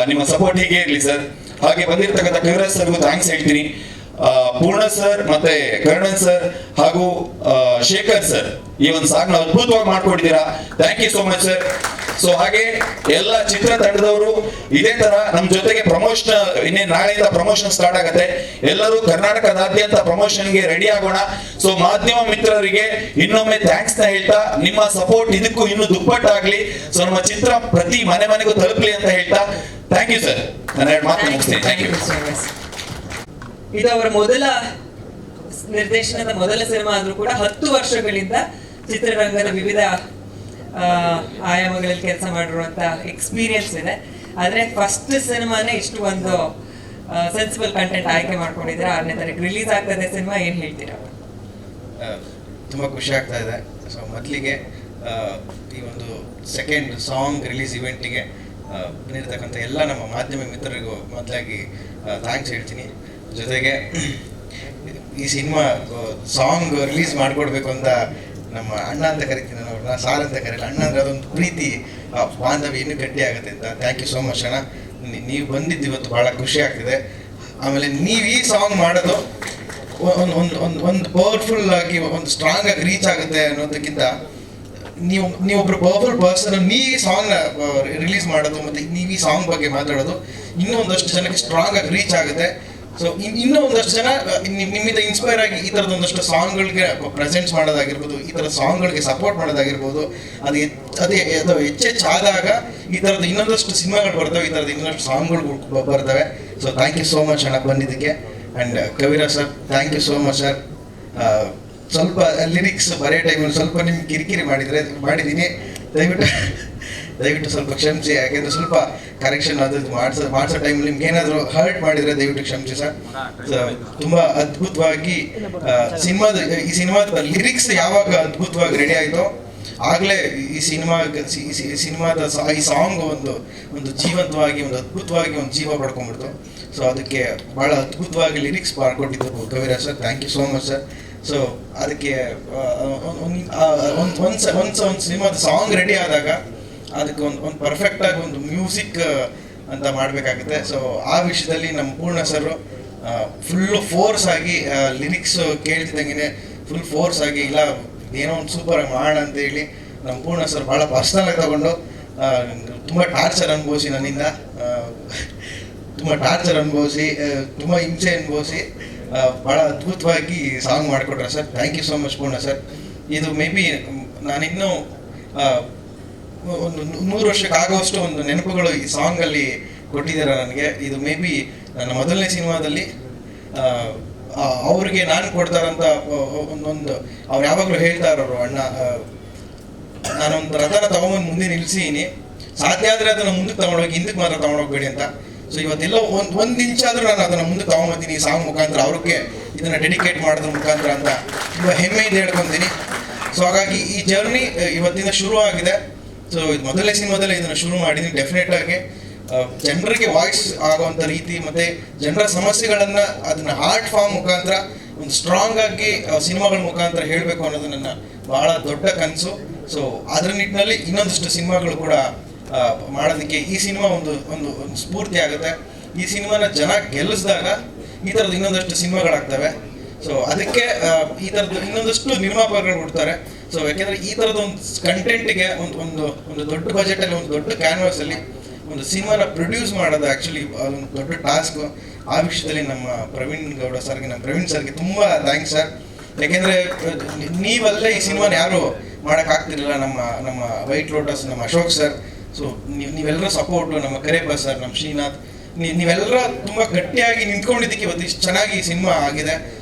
ನಿಮ್ಮ ಸಪೋರ್ಟ್ ಹೀಗೆ ಇರ್ಲಿ ಸರ್. ಹಾಗೆ ಬಂದಿರ್ತಕ್ಕಂಥ ಕವಿರಾಜ್ ಸರ್ಗೂ ಥ್ಯಾಂಕ್ಸ್ ಹೇಳ್ತೀನಿ. ಪೂರ್ಣ ಸರ್ ಮತ್ತೆ ಕರ್ಣನ್ ಸರ್ ಹಾಗೂ ಶೇಖರ್ ಸರ್ ಈ ಒಂದು ಸಾಂಗ್ ಅದ್ಭುತವಾಗಿ ಮಾಡ್ಕೊಂಡಿದ್ದೀರಾ, thank you so much sir. So ಹಾಗೆ ಎಲ್ಲ ಚಿತ್ರತಂಡದವರು ಇದೇ ತರ ನಮ್ ಜೊತೆಗೆ ಪ್ರಮೋಷನ್, ಇನ್ನೇನು ನಾಳೆಯಿಂದ ಪ್ರಮೋಷನ್ ಸ್ಟಾರ್ಟ್ ಆಗುತ್ತೆ, ಎಲ್ಲರೂ ಕರ್ನಾಟಕದಾದ್ಯಂತ ಪ್ರಮೋಷನ್ಗೆ ರೆಡಿ ಆಗೋಣ. ಸೊ ಮಾಧ್ಯಮ ಮಿತ್ರರಿಗೆ ಇನ್ನೊಮ್ಮೆ ಥ್ಯಾಂಕ್ಸ್ ನ ಹೇಳ್ತಾ, ನಿಮ್ಮ ಸಪೋರ್ಟ್ ಇದಕ್ಕೂ ಇನ್ನೂ ದುಪ್ಪಟ್ಟಾಗ್ಲಿ, ಸೊ ನಮ್ಮ ಚಿತ್ರ ಪ್ರತಿ ಮನೆಗೂ ತಲುಪಲಿ ಅಂತ ಹೇಳ್ತಾ ಥ್ಯಾಂಕ್ ಯು ಸರ್. ನಾನು ಎರಡು ಮಾತು ಮುಗಿಸ್ತೇನೆ. Thank you. ಇದು ಅವರ ಮೊದಲ ನಿರ್ದೇಶನದ ಮೊದಲ ಸಿನಿಮಾ ಆದ್ರೂ ಕೂಡ 10 ವರ್ಷಗಳಿಂದ ಚಿತ್ರರಂಗದ ವಿವಿಧ ಆಯಾಮಗಳಲ್ಲಿ ಕೆಲಸ ಮಾಡಿರುವಂತ ಎಕ್ಸ್ಪೀರಿಯನ್ಸ್ ಇದೆ. ಆದ್ರೆ ಫಸ್ಟ್ ಸಿನಿಮಾನೇ ಇಷ್ಟು ಒಂದು ಸೆನ್ಸಿಬಲ್ ಕಂಟೆಂಟ್ ಆಯ್ಕೆ ಮಾಡ್ಕೊಂಡಿದ್ದೀರಾ. 6ನೇ ತಾರೀಕು ರಿಲೀಸ್ ಆಗ್ತದೆ ಸಿನಿಮಾ, ಏನ್ ಹೇಳ್ತೀರಾ? ತುಂಬ ಖುಷಿ ಆಗ್ತಾ ಇದೆ. ಸೊ ಮೊದಲಿಗೆ ಈ ಒಂದು ಸೆಕೆಂಡ್ ಸಾಂಗ್ ರಿಲೀಸ್ ಇವೆಂಟಿಗೆ ಬಂದಿರತಕ್ಕಂಥ ಎಲ್ಲ ನಮ್ಮ ಮಾಧ್ಯಮ ಮಿತ್ರರಿಗೂ ಮೊದಲಾಗಿ ಥ್ಯಾಂಕ್ಸ್ ಹೇಳ್ತೀನಿ. ಜೊತೆಗೆ ಈ ಸಿನಿಮಾ ಸಾಂಗ್ ರಿಲೀಸ್ ಮಾಡಿಕೊಡ್ಬೇಕು ಅಂತ ನಮ್ಮ ಅಣ್ಣ ಅಂತ ಕರಿತೀನಿ, ಅವ್ರನ್ನ ಸಾರ್ ಅಂತ ಕರೀಲ್ಲ, ಅಣ್ಣ ಅಂದರೆ ಅದೊಂದು ಪ್ರೀತಿ ಬಾಂಧವ್ಯ ಇನ್ನೂ ಗಟ್ಟಿ ಆಗುತ್ತೆ ಅಂತ. ಥ್ಯಾಂಕ್ ಯು ಸೋ ಮಚ್ ಅಣ್ಣ, ನೀವು ಬಂದಿದ್ದು ಇವತ್ತು ಭಾಳ ಖುಷಿ ಆಗ್ತಿದೆ. ಆಮೇಲೆ ನೀವು ಈ ಸಾಂಗ್ ಮಾಡೋದು ಒಂದು ಪವರ್ಫುಲ್ ಆಗಿ ಒಂದು ಸ್ಟ್ರಾಂಗ್ ಆಗಿ ರೀಚ್ ಆಗುತ್ತೆ ಅನ್ನೋದಕ್ಕಿಂತ ನೀವೊಬ್ರು ಪವರ್ಫುಲ್ ಪರ್ಸನ್, ನೀವು ಈ ಸಾಂಗ್ನ ರಿಲೀಸ್ ಮಾಡೋದು ಮತ್ತು ನೀವು ಈ ಸಾಂಗ್ ಬಗ್ಗೆ ಮಾತಾಡೋದು ಇನ್ನೂ ಒಂದಷ್ಟು ಜನಕ್ಕೆ ಸ್ಟ್ರಾಂಗ್ ಆಗಿ ರೀಚ್ ಆಗುತ್ತೆ. ಸೊ ಇನ್ನೂ ಒಂದಷ್ಟು ಜನ ನಿಮ್ಮಿಂದ ಇನ್ಸ್ಪೈರ್ ಆಗಿ ಈ ಥರದ ಒಂದಷ್ಟು ಸಾಂಗ್ಗಳಿಗೆ ಪ್ರೆಸೆಂಟ್ಸ್ ಮಾಡೋದಾಗಿರ್ಬೋದು, ಈ ಥರದ ಸಾಂಗ್ಗಳಿಗೆ ಸಪೋರ್ಟ್ ಮಾಡೋದಾಗಿರ್ಬೋದು, ಅದು ಹೆಚ್ಚಾದಾಗ ಈ ಥರದ್ದು ಇನ್ನೊಂದಷ್ಟು ಸಿನಿಮಾಗಳು ಬರ್ತವೆ, ಈ ಥರದ್ದು ಇನ್ನೊಂದಷ್ಟು ಸಾಂಗ್ಗಳು ಬರ್ತವೆ. So thank you so much ಅಣ್ಣ ಬಂದಿದ್ದಕ್ಕೆ. And Kaviraj sir thank you so much sir. ಸ್ವಲ್ಪ ಲಿರಿಕ್ಸ್ ಬರೆಯೋ ಟೈಮಲ್ಲಿ ಸ್ವಲ್ಪ ನಿಮ್ಗೆ ಕಿರಿಕಿರಿ ಮಾಡಿದ್ದೀನಿ, ದಯವಿಟ್ಟು ಸ್ವಲ್ಪ ಕ್ಷಮಿಸಿ. ಯಾಕೆಂದರೆ ಸ್ವಲ್ಪ ಕರೆಕ್ಷನ್ ಅದು ಮಾಡಿಸೋ ಟೈಮಲ್ಲಿ ನಿಮ್ಗೆ ಏನಾದರೂ ಹರ್ಟ್ ಮಾಡಿದರೆ ದಯವಿಟ್ಟು ಕ್ಷಮಿಸಿ ಸರ್. ತುಂಬ ಅದ್ಭುತವಾಗಿ ಈ ಸಿನಿಮಾದ ಲಿರಿಕ್ಸ್ ಯಾವಾಗ ಅದ್ಭುತವಾಗಿ ರೆಡಿ ಆಯಿತೋ ಆಗಲೇ ಈ ಸಿನಿಮಾದ ಈ ಸಾಂಗ್ ಒಂದು ಜೀವಂತವಾಗಿ ಒಂದು ಅದ್ಭುತವಾಗಿ ಒಂದು ಜೀವ ಪಡ್ಕೊಂಡ್ಬಿಡ್ತು. ಸೊ ಅದಕ್ಕೆ ಭಾಳ ಅದ್ಭುತವಾಗಿ ಲಿರಿಕ್ಸ್ ಮಾಡ್ಕೊಟ್ಟಿದ್ದು Kaviraj sir, thank you so much sir. So ಅದಕ್ಕೆ ಒಂದು ಸಿನಿಮಾದ ಸಾಂಗ್ ರೆಡಿ ಆದಾಗ ಅದಕ್ಕೆ ಒಂದು ಪರ್ಫೆಕ್ಟಾಗಿ ಒಂದು ಮ್ಯೂಸಿಕ್ ಅಂತ ಮಾಡಬೇಕಾಗುತ್ತೆ. ಸೊ ಆ ವಿಷಯದಲ್ಲಿ ನಮ್ಮ ಪೂರ್ಣ ಸರ್ ಫುಲ್ಲು ಫೋರ್ಸ್ ಆಗಿ ಲಿರಿಕ್ಸ್ ಕೇಳ್ತಿದ್ದಂಗೆ ಫುಲ್ ಫೋರ್ಸ್ ಆಗಿ ಇಲ್ಲ ಏನೋ ಒಂದು ಸೂಪರ್ ಮಾಡೋಣ ಅಂತೇಳಿ ನಮ್ಮ ಪೂರ್ಣ ಸರ್ ಭಾಳ ಪರ್ಸ್ನಲ್ ಆಗಿ ತಗೊಂಡು ತುಂಬ ಟಾರ್ಚರ್ ಅನುಭವಿಸಿ ನನ್ನಿಂದ ತುಂಬ ಹಿಂಸೆ ಅನುಭವಿಸಿ ಭಾಳ ಅದ್ಭುತವಾಗಿ ಸಾಂಗ್ ಮಾಡಿಕೊಟ್ರೆ sir. Thank you so much Poorna sir. ಇದು ಮೇ ಬಿ ನಾನಿನ್ನೂ ಒಂದು 100 ವರ್ಷಕ್ಕೆ ಆಗೋಷ್ಟು ಒಂದು ನೆನಪುಗಳು ಈ ಸಾಂಗಲ್ಲಿ ಕೊಟ್ಟಿದ್ದಾರೆ ನನಗೆ. ಇದು ಮೇ ಬಿ ನನ್ನ ಮೊದಲನೇ ಸಿನಿಮಾದಲ್ಲಿ ಅವ್ರಿಗೆ ನಾನು ಕೊಡ್ತಾರಂತ ಒಂದೊಂದು ಅವ್ರು ಯಾವಾಗಲೂ ಹೇಳ್ತಾ ಇರೋರು, ಅಣ್ಣ ನಾನೊಂದು ರಥನ ತಗೊಂಬಂದು ಮುಂದೆ ನಿಲ್ಸಿದ್ದೀನಿ, ಸಾಧ್ಯ ಆದರೆ ಅದನ್ನು ಮುಂದಕ್ಕೆ ತಗೊಂಡೋಗಿ ಹಿಂದಕ್ಕೆ ಮಾತ್ರ ತಗೊಂಡೋಗ್ಬೇಡಿ ಅಂತ. ಸೊ ಇವತ್ತೆಲ್ಲ ಒಂದು ಇಂಚ್ ಆದರೂ ನಾನು ಅದನ್ನು ಮುಂದೆ ತಗೊಂಬತ್ತೀನಿ ಈ ಸಾಂಗ್ ಮುಖಾಂತರ, ಅವ್ರಿಗೆ ಇದನ್ನು ಡೆಡಿಕೇಟ್ ಮಾಡೋದ್ರ ಮುಖಾಂತರ ಅಂತ ತುಂಬ ಹೆಮ್ಮೆಯಿಂದ ಹೇಳ್ಕೊತೀನಿ. ಸೊ ಹಾಗಾಗಿ ಈ ಜರ್ನಿ ಇವತ್ತಿಂದ ಶುರು ಆಗಿದೆ. ಸೊ ಇದು ಮೊದಲನೇ ಸಿನಿಮಾದಲ್ಲೇ ಇದನ್ನು ಶುರು ಮಾಡಿದ್ದೀನಿ. ಡೆಫಿನೆಟ್ ಆಗಿ ಜನರಿಗೆ ವಾಯ್ಸ್ ಆಗುವಂಥ ರೀತಿ ಮತ್ತು ಜನರ ಸಮಸ್ಯೆಗಳನ್ನು ಅದನ್ನು ಆರ್ಟ್ ಫಾರ್ಮ್ ಮುಖಾಂತರ ಒಂದು ಸ್ಟ್ರಾಂಗ್ ಆಗಿ ಸಿನಿಮಾಗಳ ಮುಖಾಂತರ ಹೇಳಬೇಕು ಅನ್ನೋದು ನನ್ನ ಭಾಳ ದೊಡ್ಡ ಕನಸು. ಸೊ ಅದರ ನಿಟ್ಟಿನಲ್ಲಿ ಇನ್ನೊಂದಷ್ಟು ಸಿನಿಮಾಗಳು ಕೂಡ ಮಾಡೋದಕ್ಕೆ ಈ ಸಿನಿಮಾ ಒಂದು ಸ್ಫೂರ್ತಿ ಆಗುತ್ತೆ. ಈ ಸಿನಿಮಾನ ಜನ ಗೆಲ್ಲಿಸಿದಾಗ ಈ ಥರದ್ದು ಇನ್ನೊಂದಷ್ಟು ಸಿನಿಮಾಗಳಾಗ್ತವೆ. ಸೊ ಅದಕ್ಕೆ ಈ ಥರದ್ದು ಇನ್ನೊಂದಷ್ಟು ನಿರ್ಮಾಪಕರು ಕೊಡ್ತಾರೆ. ಸೊ ಯಾಕೆಂದರೆ ಈ ಥರದ ಒಂದು ಕಂಟೆಂಟ್ಗೆ ಒಂದು ದೊಡ್ಡ ಬಜೆಟಲ್ಲಿ ಒಂದು ದೊಡ್ಡ ಕ್ಯಾನ್ವಾಸಲ್ಲಿ ಒಂದು ಸಿನಿಮಾನ ಪ್ರೊಡ್ಯೂಸ್ ಮಾಡೋದು ಆ್ಯಕ್ಚುಲಿ ಅದೊಂದು ದೊಡ್ಡ ಟಾಸ್ಕು. ಆ ವಿಷಯದಲ್ಲಿ ನಮ್ಮ ಪ್ರವೀಣ್ ಗೌಡ ಸರ್ಗೆ, ನಮ್ಮ ಪ್ರವೀಣ್ ಸರ್ಗೆ ತುಂಬ ಥ್ಯಾಂಕ್ಸ್ ಸರ್. ಯಾಕೆಂದರೆ ನೀವಲ್ಲೇ ಈ ಸಿನಿಮಾನ ಯಾರು ಮಾಡೋಕ್ಕಾಗ್ತಿರಲಿಲ್ಲ. ನಮ್ಮ ವೈಟ್ ಲೋಟಸ್, ನಮ್ಮ ಅಶೋಕ್ ಸರ್, ಸೊ ನೀವೆಲ್ಲರ ಸಪೋರ್ಟು, ನಮ್ಮ ಕರೇಬ ಸರ್, ನಮ್ಮ ಶ್ರೀನಾಥ್, ನೀವೆಲ್ಲರ ತುಂಬ ಗಟ್ಟಿಯಾಗಿ ನಿಂತ್ಕೊಂಡಿದ್ದಕ್ಕೆ ಇವತ್ತು ಇಷ್ಟು ಚೆನ್ನಾಗಿ ಈ ಸಿನಿಮಾ ಆಗಿದೆ.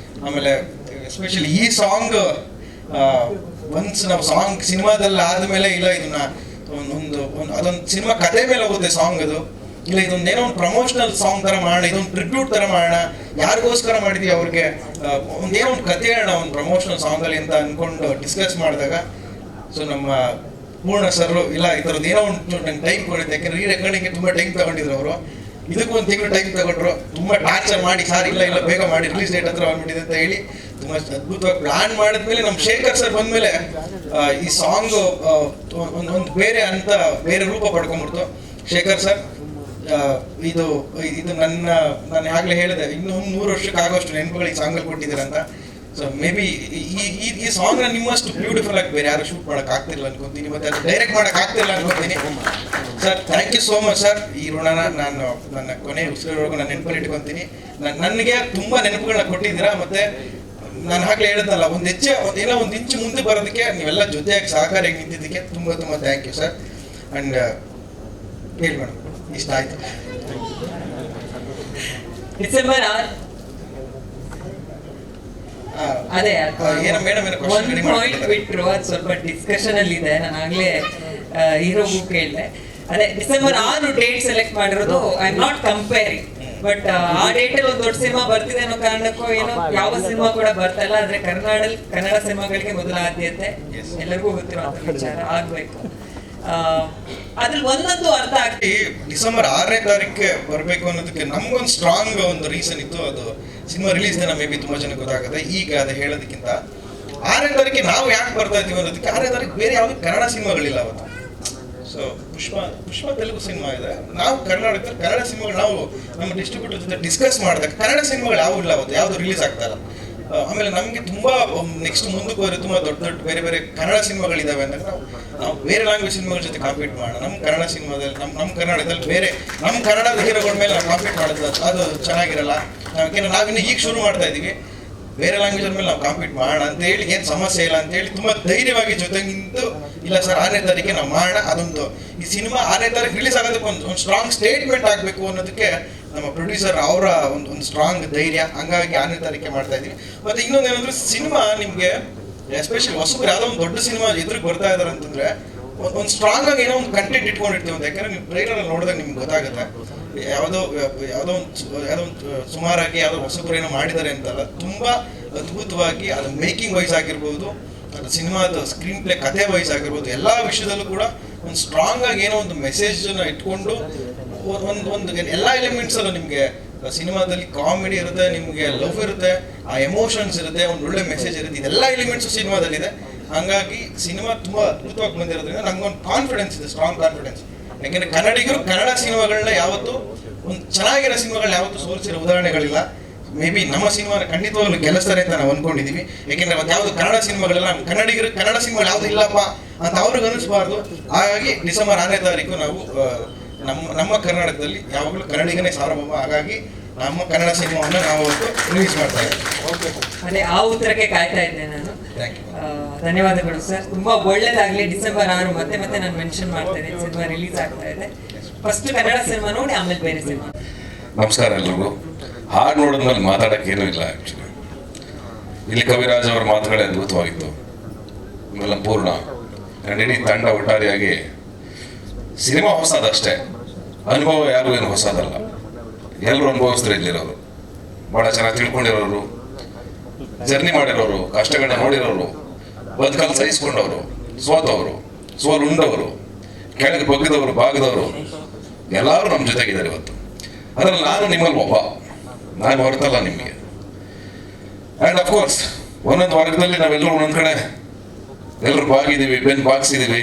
ಆಮೇಲೆ ಎಸ್ಪೆಷಲಿ ಈ ಸಾಂಗ್ ಒನ್ಸ್ ನಾವು ಸಿನಿಮಾದಲ್ಲಿ ಆದಮೇಲೆ ಇಲ್ಲ ಇದನ್ನ ಅದೊಂದು ಸಿನಿಮಾ ಕತೆ ಮೇಲೆ ಹೋಗುತ್ತೆ ಸಾಂಗ್. ಅದು ಇಲ್ಲ ಇದೊಂದೇನೋ ಒಂದು ಪ್ರಮೋಷನಲ್ ಸಾಂಗ್ ಥರ ಮಾಡೋಣ, ಇದೊಂದು ಟ್ರಿಬ್ಯೂಟ್ ಥರ ಮಾಡೋಣ, ಯಾರಿಗೋಸ್ಕರ ಮಾಡಿದ್ವಿ ಅವ್ರಿಗೆ ಒಂದೇನೋ ಒಂದು ಕತೆ ಹೇಳೋಣ ಒಂದು ಪ್ರಮೋಷನಲ್ ಸಾಂಗಲ್ಲಿ ಅಂತ ಅಂದ್ಕೊಂಡು ಡಿಸ್ಕಸ್ ಮಾಡಿದಾಗ ಸೊ ನಮ್ಮ ಪೂರ್ಣ ಸರ್ ಇಲ್ಲ ಈ ಥರದ್ದು ಏನೋ ಒಂದು ನಂಗೆ ಟೈಮ್ ಕೊಡುತ್ತೆ, ಯಾಕಂದ್ರೆ ಈ ರೆಕಾರ್ಡಿಂಗ್ಗೆ ತುಂಬ ಟೈಮ್ ತಗೊಂಡಿದ್ರು ಅವರು, ಇದಕ್ಕೂ ಒಂದು ತಿಂಗಳು ಟೈಮ್ ತಗೊಂಡ್ರು, ತುಂಬ ಟಾರ್ಚರ್ ಮಾಡಿ ಸರ್ ಇಲ್ಲ ಬೇಗ ಮಾಡಿ ರಿಲೀಸ್ ಡೇಟ್ ಹತ್ರ ಬಂದ್ಬಿಟ್ಟಿದೆ ಅಂತ ಹೇಳಿ ತುಂಬ ಅದ್ಭುತವಾಗಿ ಪ್ಲಾನ್ ಮಾಡಿದ್ಮೇಲೆ ನಮ್ಮ ಶೇಖರ್ ಸರ್ ಬಂದಮೇಲೆ ಈ ಸಾಂಗ್ ಒಂದು ಬೇರೆ ರೂಪ ಪಡ್ಕೊಂಡ್ಬಿಡ್ತು. ಶೇಖರ್ ಸರ್ ಇದು ನಾನು ಆಗಲೇ ಹೇಳಿದೆ, ಇನ್ನೂ 100 ವರ್ಷಕ್ಕೆ ಆಗೋಷ್ಟು ನೆನಪುಗಳು ಈ ಸಾಂಗಲ್ಲಿ ಕೊಟ್ಟಿದ್ದೀರ ಅಂತ. ಸೊ ಮೇ ಬಿ ಈ ಸಾಂಗ್ನ ನಿಮ್ಮಷ್ಟು ಬ್ಯೂಟಿಫುಲ್ ಆಗಿ ಬೇರೆ ಯಾರು ಶೂಟ್ ಮಾಡಕ್ ಆಗ್ತಿಲ್ಲ ಅನ್ಕೊಂತೀನಿ, ಮತ್ತೆ ಅದು ಡೈರೆಕ್ಟ್ ಮಾಡಕ್ ಆಗ್ತಿಲ್ಲ ಅನ್ಕೊಂತೀನಿ. Sir thank you so much sir. ಈ ಋಣನ ನಾನು ನನ್ನ ಕೊನೆ ಉಸಿರೊಳಗೂ ನಾನು ನೆನಪಲ್ಲಿ ಇಟ್ಕೊತೀನಿ. ನನಗೆ ತುಂಬ ನೆನಪುಗಳನ್ನ ಕೊಟ್ಟಿದ್ದೀರಾ, ಮತ್ತೆ ನಾನು ಆಗಲೇ ಹೇಳಿದ್ನಲ್ಲ ಒಂದು ಇಂಚು ಮುಂದೆ ಬರೋದಕ್ಕೆ ನೀವೆಲ್ಲ ಜೊತೆಯಾಗಿ ಸಹಕಾರಿಯಾಗಿ ನಿಂತಿದ್ದಕ್ಕೆ ತುಂಬ ಥ್ಯಾಂಕ್ ಯು ಸರ್. ಆ್ಯಂಡ್ ಹೇಳಿ ಮೇಡಮ್, ಇಷ್ಟ ಆಯ್ತು. ಡಿಸೆಂಬರ್ 6 ಅದೇ ಒಂದು ಪಾಯಿಂಟ್ ಬಿಟ್ರು, ಅದು ಸ್ವಲ್ಪ ಡಿಸ್ಕಷನ್ ಅಲ್ಲಿ ಇದೆ. ನಾನು ಆಗ್ಲೇ ಹೀರೋಗೂ ಕೇಳಿದೆ. ಅದೇ ಡಿಸೆಂಬರ್ 6 ಡೇಟ್ ಸೆಲೆಕ್ಟ್ ಮಾಡಿರೋದು. I am not comparing, but ಆ ಡೇಟ್ ಅಲ್ಲಿ ಒಂದು ದೊಡ್ಡ ಸಿನಿಮಾ ಬರ್ತಿದೆ ಅನ್ನೋ ಕಾರಣಕ್ಕೂ ಏನೋ ಯಾವ ಸಿನಿಮಾ ಕೂಡ ಬರ್ತಾ ಇಲ್ಲ. ಆದ್ರೆ ಕನ್ನಡ ಸಿನಿಮಾಗಳಿಗೆ ಮೊದಲ ಆದ್ಯತೆ ಎಲ್ಲರಿಗೂ ಗೊತ್ತಿರುವಂತ ವಿಚಾರ ಆಗ್ಬೇಕು. ಅದ್ರಲ್ಲಿ ಒಂದೊಂದು ಅರ್ಥ ಆಗ್ತಿ. ಡಿಸೆಂಬರ್ 6ನೇ ತಾರೀಕಿಗೆ ಬರಬೇಕು ಅನ್ನೋದಕ್ಕೆ ನಮ್ಗೊಂದು ಸ್ಟ್ರಾಂಗ್ ಒಂದು ರೀಸನ್ ಇತ್ತು. ಅದು ಸಿನಿಮಾ ರಿಲೀಸ್ ದಿನ ಮೇ ಬಿ ತುಂಬಾ ಜನಕ್ಕೆ ಗೊತ್ತಾಗುತ್ತೆ. ಈಗ ಅದು ಹೇಳೋದಕ್ಕಿಂತ 6ನೇ ತಾರೀಕಿಗೆ ನಾವು ಯಾಕೆ ಬರ್ತಾ ಇದ್ದೀವಿ ಅನ್ನೋದಕ್ಕೆ, 6ನೇ ತಾರೀಕು ಬೇರೆ ಯಾವುದೇ ಕನ್ನಡ ಸಿನಿಮಾಗಳಿಲ್ಲ ಅವತ್ತು. ಸೊ ಪುಷ್ಪ ತೆಲುಗು ಸಿನಿಮಾ ಇದೆ. ನಾವು ಕರ್ನಾಟಕದಲ್ಲಿ ಕನ್ನಡ ಸಿನಿಮಾಗಳು ನಾವು ನಮ್ಮ ಡಿಸ್ಟ್ರಿಬ್ಯೂಟರ್ ಜೊತೆ ಡಿಸ್ಕಸ್ ಮಾಡಿದಾಗ ಕನ್ನಡ ಸಿನಿಮಾಗಳು ಯಾವು ಇಲ್ಲ ಅವತ್ತು, ಯಾವುದು ರಿಲೀಸ್ ಆಗ್ತಾ ಇಲ್ಲ. ಆಮೇಲೆ ನಮಗೆ ತುಂಬಾ ನೆಕ್ಸ್ಟ್ ಮುಂದಕ್ಕೆ ಹೋದ್ರೆ ತುಂಬಾ ದೊಡ್ಡ ಬೇರೆ ಕನ್ನಡ ಸಿನಿಮಾಗಳಿದಾವೆ ಅಂದಾಗ ನಾವು ಬೇರೆ ಲ್ಯಾಂಗ್ವೇಜ್ ಸಿನಿಮಾಗಳ ಜೊತೆ ಕಾಂಪೀಟ್ ಮಾಡೋಣ. ನಮ್ಮ ಕನ್ನಡ ಸಿನಿಮಾದಲ್ಲಿ ನಮ್ಮ ಕನ್ನಡದಲ್ಲಿ ಬೇರೆ ನಮ್ಮ ಕನ್ನಡದ ಹೀರೋಗಳ ಮೇಲೆ ನಾವು ಕಾಂಪೀಟ್ ಮಾಡೋದು ಅದು ಚೆನ್ನಾಗಿರಲ್ಲ. ಯಾಕೆಂದ್ರೆ ನಾವಿನ್ನು ಈಗ ಶುರು ಮಾಡ್ತಾ ಇದ್ದೀವಿ, ಬೇರೆ ಲ್ಯಾಂಗ್ವೇಜ್ ಮೇಲೆ ನಾವು ಕಾಂಪೀಟ್ ಮಾಡೋಣ ಅಂತ ಹೇಳಿ ಏನು ಸಮಸ್ಯೆ ಇಲ್ಲ ಅಂತ ಹೇಳಿ ತುಂಬಾ ಧೈರ್ಯವಾಗಿ ಜೊತೆಗೆ ನಿಂತು ಇಲ್ಲ ಸರ್ 6ನೇ ತಾರೀಕಿಗೆ ನಾವು ಮಾಡೋಣ. ಅದೊಂದು ಈ ಸಿನಿಮಾ 6ನೇ ತಾರೀಕು ರಿಲೀಸ್ ಆಗೋದಕ್ಕೆ ಒಂದು ಸ್ಟ್ರಾಂಗ್ ಸ್ಟೇಟ್ಮೆಂಟ್ ಆಗಬೇಕು ಅನ್ನೋದಕ್ಕೆ ನಮ್ಮ ಪ್ರೊಡ್ಯೂಸರ್ ಅವರ ಒಂದು ಸ್ಟ್ರಾಂಗ್ ಧೈರ್ಯ, ಹಂಗಾಗಿ 6ನೇ ತಾರೀಕಿಗೆ ಮಾಡ್ತಾ ಇದ್ದೀವಿ. ಮತ್ತೆ ಇನ್ನೊಂದೇನಂದ್ರೆ ಸಿನಿಮಾ ನಿಮಗೆ ಎಸ್ಪೆಷಲಿ ಹೊಸಬ್ರು ಯಾವುದೋ ಒಂದು ದೊಡ್ಡ ಸಿನಿಮಾ ಎದುರಿಗೆ ಬರ್ತಾ ಇದಾರೆ ಅಂತಂದ್ರೆ ಒಂದು ಸ್ಟ್ರಾಂಗ್ ಆಗಿ ಏನೋ ಒಂದು ಕಂಟೆಂಟ್ ಇಟ್ಕೊಂಡಿರ್ತೀವಿ ಅಂತ. ಯಾಕಂದ್ರೆ ನೀವು ಟ್ರೈಲರ್ ನೋಡಿದಾಗ ನಿಮ್ಗೆ ಗೊತ್ತಾಗುತ್ತೆ ಯಾವುದೋ ಒಂದು ಸುಮಾರಾಗಿ ಯಾವುದೋ ಹೊಸಬ್ರು ಏನೋ ಮಾಡಿದ್ದಾರೆ ಅಂತಲ್ಲ, ತುಂಬಾ ಅದ್ಭುತವಾಗಿ ಅದು ಮೇಕಿಂಗ್ ವೈಸ್ ಆಗಿರ್ಬೋದು, ಅದು ಸಿನಿಮಾದ ಸ್ಕ್ರೀನ್ ಪ್ಲೇ ಕಥೆ ವೈಸ್ ಆಗಿರ್ಬೋದು, ಎಲ್ಲ ವಿಷಯದಲ್ಲೂ ಕೂಡ ಒಂದು ಸ್ಟ್ರಾಂಗ್ ಆಗಿ ಏನೋ ಒಂದು ಮೆಸೇಜನ್ನ ಇಟ್ಕೊಂಡು ಒಂದು ಎಲ್ಲ ಎಲಿಮೆಂಟ್ಸ್ ಅಲ್ಲೂ ನಿಮಗೆ ಸಿನಿಮಾದಲ್ಲಿ ಕಾಮಿಡಿ ಇರುತ್ತೆ, ನಿಮಗೆ ಲವ್ ಇರುತ್ತೆ, ಆ ಎಮೋಷನ್ಸ್ ಇರುತ್ತೆ, ಒಂದು ಒಳ್ಳೆ ಮೆಸೇಜ್ ಇರುತ್ತೆ, ಇದೆಲ್ಲ ಎಲಿಮೆಂಟ್ಸು ಸಿನಿಮಾದಲ್ಲಿದೆ. ಹಾಗಾಗಿ ಸಿನಿಮಾ ತುಂಬಾ ಅದ್ಭುತವಾಗಿ ಬಂದಿರೋದ್ರಿಂದ ನಮ್ಗೊಂದು ಕಾನ್ಫಿಡೆನ್ಸ್ ಇದೆ, ಸ್ಟ್ರಾಂಗ್ ಕಾನ್ಫಿಡೆನ್ಸ್. ಯಾಕೆಂದ್ರೆ ಕನ್ನಡಿಗರು ಕನ್ನಡ ಸಿನಿಮಾಗಳನ್ನ ಯಾವತ್ತು ಒಂದು ಚೆನ್ನಾಗಿರೋ ಸಿನಿಮಾಗಳನ್ನ ಯಾವತ್ತು ಸೋಲಿಸಿರೋ ಉದಾಹರಣೆಗಳಿಲ್ಲ. ಮೇ ಬಿ ನಮ್ಮ ಸಿನಿಮಾನ ಖಂಡಿತವಾಗ್ಲೂ ಗೆಲ್ಲಿಸ್ತಾರೆ ಅಂತ ನಾವು ಅನ್ಕೊಂಡಿದೀವಿ. ಯಾಕೆಂದ್ರೆ ಮತ್ತೆ ಯಾವ್ದು ಕನ್ನಡ ಸಿನಿಮಾಗಳೆಲ್ಲ ಕನ್ನಡಿಗರು ಕನ್ನಡ ಸಿನಿಮಾಗಳು ಯಾವ್ದು ಇಲ್ಲಪ್ಪ ಅಂತ ಅವ್ರಿಗೆ ಅನಿಸ್ಬಾರ್ದು. ಹಾಗಾಗಿ ಡಿಸೆಂಬರ್ 6ನೇ ತಾರೀಕು ನಾವು ನಮ್ಮ ಕರ್ನಾಟಕದಲ್ಲಿ ಯಾವಾಗಲೂ ಕನ್ನಡಿಗನೇ ಸಾರ್ವಭೌಮ. ಹಾಗಾಗಿ ನಮ್ಮ ಕನ್ನಡ ಸಿನಿಮಾವನ್ನು ನಾವು ರಿಲೀಸ್ ಮಾಡ್ತಾ ಇದ್ದೀವಿ. ಅದೇ ಆ ಉತ್ತರಕ್ಕೆ ಕಾಯ್ತಾ ಇದ್ದೆ ನಾನು. ಧನ್ಯವಾದಗಳು ಸರ್, ತುಂಬಾ ಒಳ್ಳೇದಾಗ್ಲಿ. ಡಿಸೆಂಬರ್ 6 ಮತ್ತೆ ನಾನು ಮೆನ್ಷನ್ ಮಾಡ್ತಾ ಇದ್ದೀನಿ, ಸಿನಿಮಾ ರಿಲೀಸ್ ಆಗ್ತಾ ಇದೆ. ಫಸ್ಟ್ ಕನ್ನಡ ಸಿನಿಮಾ ನೋಡಿ ಆಮೇಲೆ ಬೇರೆ ಸಿನಿಮಾ. ನಮಸ್ಕಾರ ಎಲ್ರಿಗೂ. ಹಾಡು ನೋಡಿದ್ಮೇಲೆ ಮಾತಾಡಕ್ಕೆ ಏನೂ ಇಲ್ಲ. ಆ್ಯಕ್ಚುಲಿ ಇಲ್ಲಿ ಕವಿರಾಜ್ ಅವರ ಮಾತುಗಳೇ ಅದ್ಭುತವಾಗಿತ್ತು. ಆಮೇಲೆ ಪೂರ್ಣ ಇಡೀ ತಂಡ ಒಟ್ಟಾರೆಯಾಗಿ ಸಿನಿಮಾ ಹೊಸದಷ್ಟೇ, ಅನುಭವ ಯಾರು ಏನು ಹೊಸದಲ್ಲ. ಎಲ್ಲರೂ ಅನುಭವಿಸ್ತಾರೆ ಇಲ್ಲಿರೋರು, ಭಾಳ ಚೆನ್ನಾಗಿ ತಿಳ್ಕೊಂಡಿರೋರು, ಜರ್ನಿ ಮಾಡಿರೋರು, ಕಷ್ಟಗಳನ್ನ ನೋಡಿರೋರು, ಬದುಕಲ್ಲಿ ಸಹಿಸ್ಕೊಂಡವರು, ಸೋಲು ಉಂಡವರು, ಕೆಳಗೆ ಬಗ್ಗದವರು, ಬಾಗದವರು ಎಲ್ಲರೂ ನಮ್ಮ ಜೊತೆಗಿದ್ದಾರೆ ಇವತ್ತು. ಅದರಲ್ಲಿ ನಾನು ನಿಮ್ಮಲ್ಲಿ ಒಬ್ಬ, ನಾನು ಹೊರತಲ್ಲ ನಿಮಗೆ. ಆ್ಯಂಡ್ ಅಫ್ಕೋರ್ಸ್ ಒಂದೊಂದು ವರ್ಗದಲ್ಲಿ ನಾವೆಲ್ಲರೂ ಒಂದೊಂದು ಕಡೆ ಎಲ್ಲರೂ ಬಾಗಿದ್ದೀವಿ, ಬೆನ್ನು ಬಾಗಿಸಿದ್ದೀವಿ.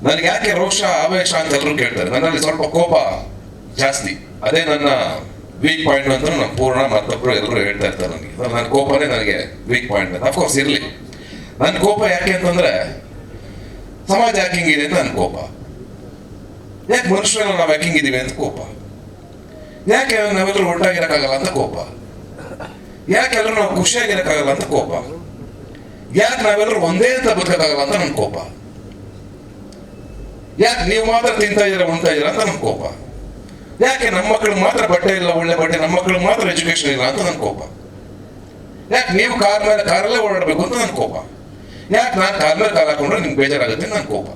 ನನಗೆ ಯಾಕೆ ರೋಷ ಆವೇಶ ಅಂತ ಎಲ್ಲರೂ ಕೇಳ್ತಾರೆ. ನನ್ನಲ್ಲಿ ಸ್ವಲ್ಪ ಕೋಪ ಜಾಸ್ತಿ, ಅದೇ ನನ್ನ ವೀಕ್ ಪಾಯಿಂಟ್ ಅಂತ ನಮ್ಮ ಪೂರ್ಣ ಮತ್ತೊಬ್ಬರು ಎಲ್ಲರೂ ಹೇಳ್ತಾ ಇರ್ತಾರೆ ನನಗೆ. ನನ್ನ ಕೋಪನೇ ನನಗೆ ವೀಕ್ ಪಾಯಿಂಟ್ ಅಂತ. ಅಫ್ಕೋರ್ಸ್ ಇರಲಿ, ನನ್ನ ಕೋಪ ಯಾಕೆ ಅಂತಂದ್ರೆ ಸಮಾಜ ಯಾಕೆ ಹಿಂಗಿದೆ ಅಂತ ನನ್ನ ಕೋಪ. ಯಾಕೆ ಮನುಷ್ಯರೆಲ್ಲ ನಾವು ಯಾಕೆ ಹಿಂಗಿದ್ದೀವಿ ಅಂತ ಕೋಪ. ಯಾಕೆ ನಾವೆಲ್ಲರೂ ಒಟ್ಟಾಗಿರೋಕ್ಕಾಗಲ್ಲ ಅಂತ ಕೋಪ. ಯಾಕೆ ಎಲ್ಲರೂ ನಾವು ಖುಷಿಯಾಗಿರೋಕ್ಕಾಗಲ್ಲ ಅಂತ ಕೋಪ. ಯಾಕೆ ನಾವೆಲ್ಲರೂ ಒಂದೇ ಅಂತ ಬದುಕೋಕ್ಕಾಗಲ್ಲ ಅಂತ ನನ್ನ ಕೋಪ. ಯಾಕೆ ನೀವು ಮಾತ್ರ ತಿಂತಾ ಇದ್ದೀರಾ ಉಣ್ತಾ ಇದ್ದೀರಾ ಅಂತ ನನ್ನ ಕೋಪ. ಯಾಕೆ ನಮ್ಮ ಮಕ್ಕಳಿಗೆ ಮಾತ್ರ ಬಟ್ಟೆ ಇಲ್ಲ, ಒಳ್ಳೆ ಬಟ್ಟೆ, ನಮ್ಮ ಮಕ್ಕಳಿಗೆ ಮಾತ್ರ ಎಜುಕೇಶನ್ ಇಲ್ಲ ಅಂತ ನನ್ನ ಕೋಪ. ಯಾಕೆ ನೀವು ಕಾರಲ್ಲೇ ಓಡಾಡಬೇಕು ಅಂತ ನನ್ನ ಕೋಪ. ಯಾಕೆ ನಾನು ಕಾರ್ ಮೇಲೆ ಕಾಲು ಹಾಕೊಂಡ್ರೆ ನಿಮ್ಗೆ ಬೇಜಾರಾಗುತ್ತೆ ನನ್ನ ಕೋಪ.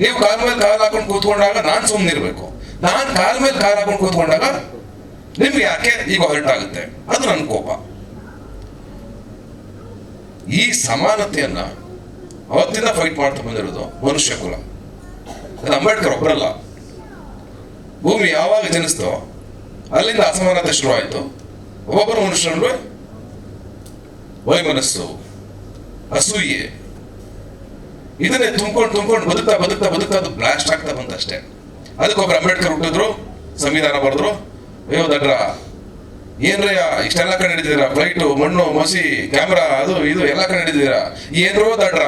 ನೀವು ಕಾಲ ಮೇಲೆ ಕಾಲು ಹಾಕೊಂಡು ಕೂತ್ಕೊಂಡಾಗ ನಾನು ಸುಮ್ಮನಿರ್ಬೇಕು, ನಾನು ಕಾಲ ಮೇಲೆ ಕಾಲು ಹಾಕೊಂಡು ಕೂತ್ಕೊಂಡಾಗ ನಿಮ್ಗೆ ಯಾಕೆ ಈಗ ಹರ್ಟ್ ಆಗುತ್ತೆ, ಅದು ನನ್ನ ಕೋಪ. ಈ ಸಮಾನತೆಯನ್ನ ಅವತ್ತಿಂದ ಫೈಟ್ ಮಾಡ್ತಾ ಬಂದಿರೋದು ಮನುಷ್ಯ ಕುಲ. ಅದು ಅಂಬೇಡ್ಕರ್ ಒಬ್ಬರಲ್ಲ. ಭೂಮಿ ಯಾವಾಗ ಜನಿಸ್ತೋ ಅಲ್ಲಿಂದ ಅಸಮಾನತೆ ಶುರುವಾಯಿತು. ಒಬ್ಬೊಬ್ಬರು ಮನುಷ್ಯನಲ್ಲೂ ವೈಮನಸ್ಸು, ಅಸೂಯೆ, ಇದನ್ನೇ ತುಂಬ್ಕೊಂಡು ಬದುಕ್ತಾ ಅದು ಬ್ಲಾಸ್ಟ್ ಆಗ್ತಾ ಬಂತಷ್ಟೇ. ಅದಕ್ಕೊಬ್ಬರು ಅಂಬೇಡ್ಕರ್ ಹುಟ್ಟಿದ್ರು, ಸಂವಿಧಾನ ಬರೆದ್ರು. ಅಯ್ಯೋ ದಡ್ರ, ಏನ್ರಯ್ಯ ಇಷ್ಟೆಲ್ಲ ಕಂಡು ಹಿಡಿದಿದ್ದೀರಾ, ಫ್ಲೈಟು, ಮಣ್ಣು, ಮಸಿ, ಕ್ಯಾಮ್ರಾ, ಅದು ಇದು ಎಲ್ಲ ಕಂಡು ಹಿಡಿದಿದ್ದೀರಾ, ಏನ್ರೋ ದಡ್ರ,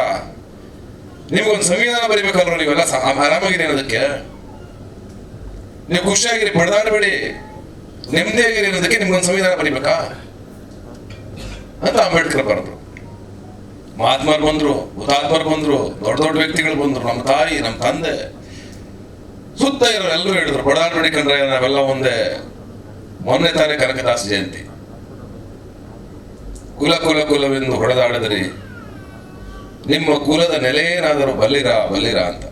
ನಿಮ್ಗೊಂದು ಸಂವಿಧಾನ ಬರಿಬೇಕಲ್ರೋ, ನೀವೆಲ್ಲ ಆರಾಮಾಗಿರಿ ಅನ್ನೋದಕ್ಕೆ, ನೀವು ಖುಷಿಯಾಗಿರಿ, ಬಡದಾಡಬೇಡಿ, ನೆಮ್ಮದಿಯಾಗಿರಿ ಅನ್ನೋದಕ್ಕೆ ನಿಮ್ಗೊಂದು ಸಂವಿಧಾನ ಬರಿಬೇಕಾ ಅಂತ ಅಂಬೇಡ್ಕರ್ ಬರೆದ್ರು. ಮಹಾತ್ಮರು ಬಂದ್ರು, ಹುತಾತ್ಮರು ಬಂದ್ರು, ದೊಡ್ಡ ದೊಡ್ಡ ವ್ಯಕ್ತಿಗಳು ಬಂದ್ರು, ನಮ್ಮ ತಾಯಿ, ನಮ್ಮ ತಂದೆ, ಸುತ್ತ ಇರೋ ಎಲ್ಲರೂ ಹೇಳಿದ್ರು ಬಡದಾಡಬೇಡಿ ಕಂಡ್ರೆ ನಾವೆಲ್ಲ ಒಂದೇ. ಮೊನ್ನೆ ತಾನೇ ಕನಕದಾಸ ಜಯಂತಿ. ಕುಲವೆಂದು ಹೊಡೆದಾಡಿದ್ರಿ, ನಿಮ್ಮ ಕುಲದ ನೆಲೆಯೇನಾದರೂ ಬಲ್ಲಿರ ಅಂತ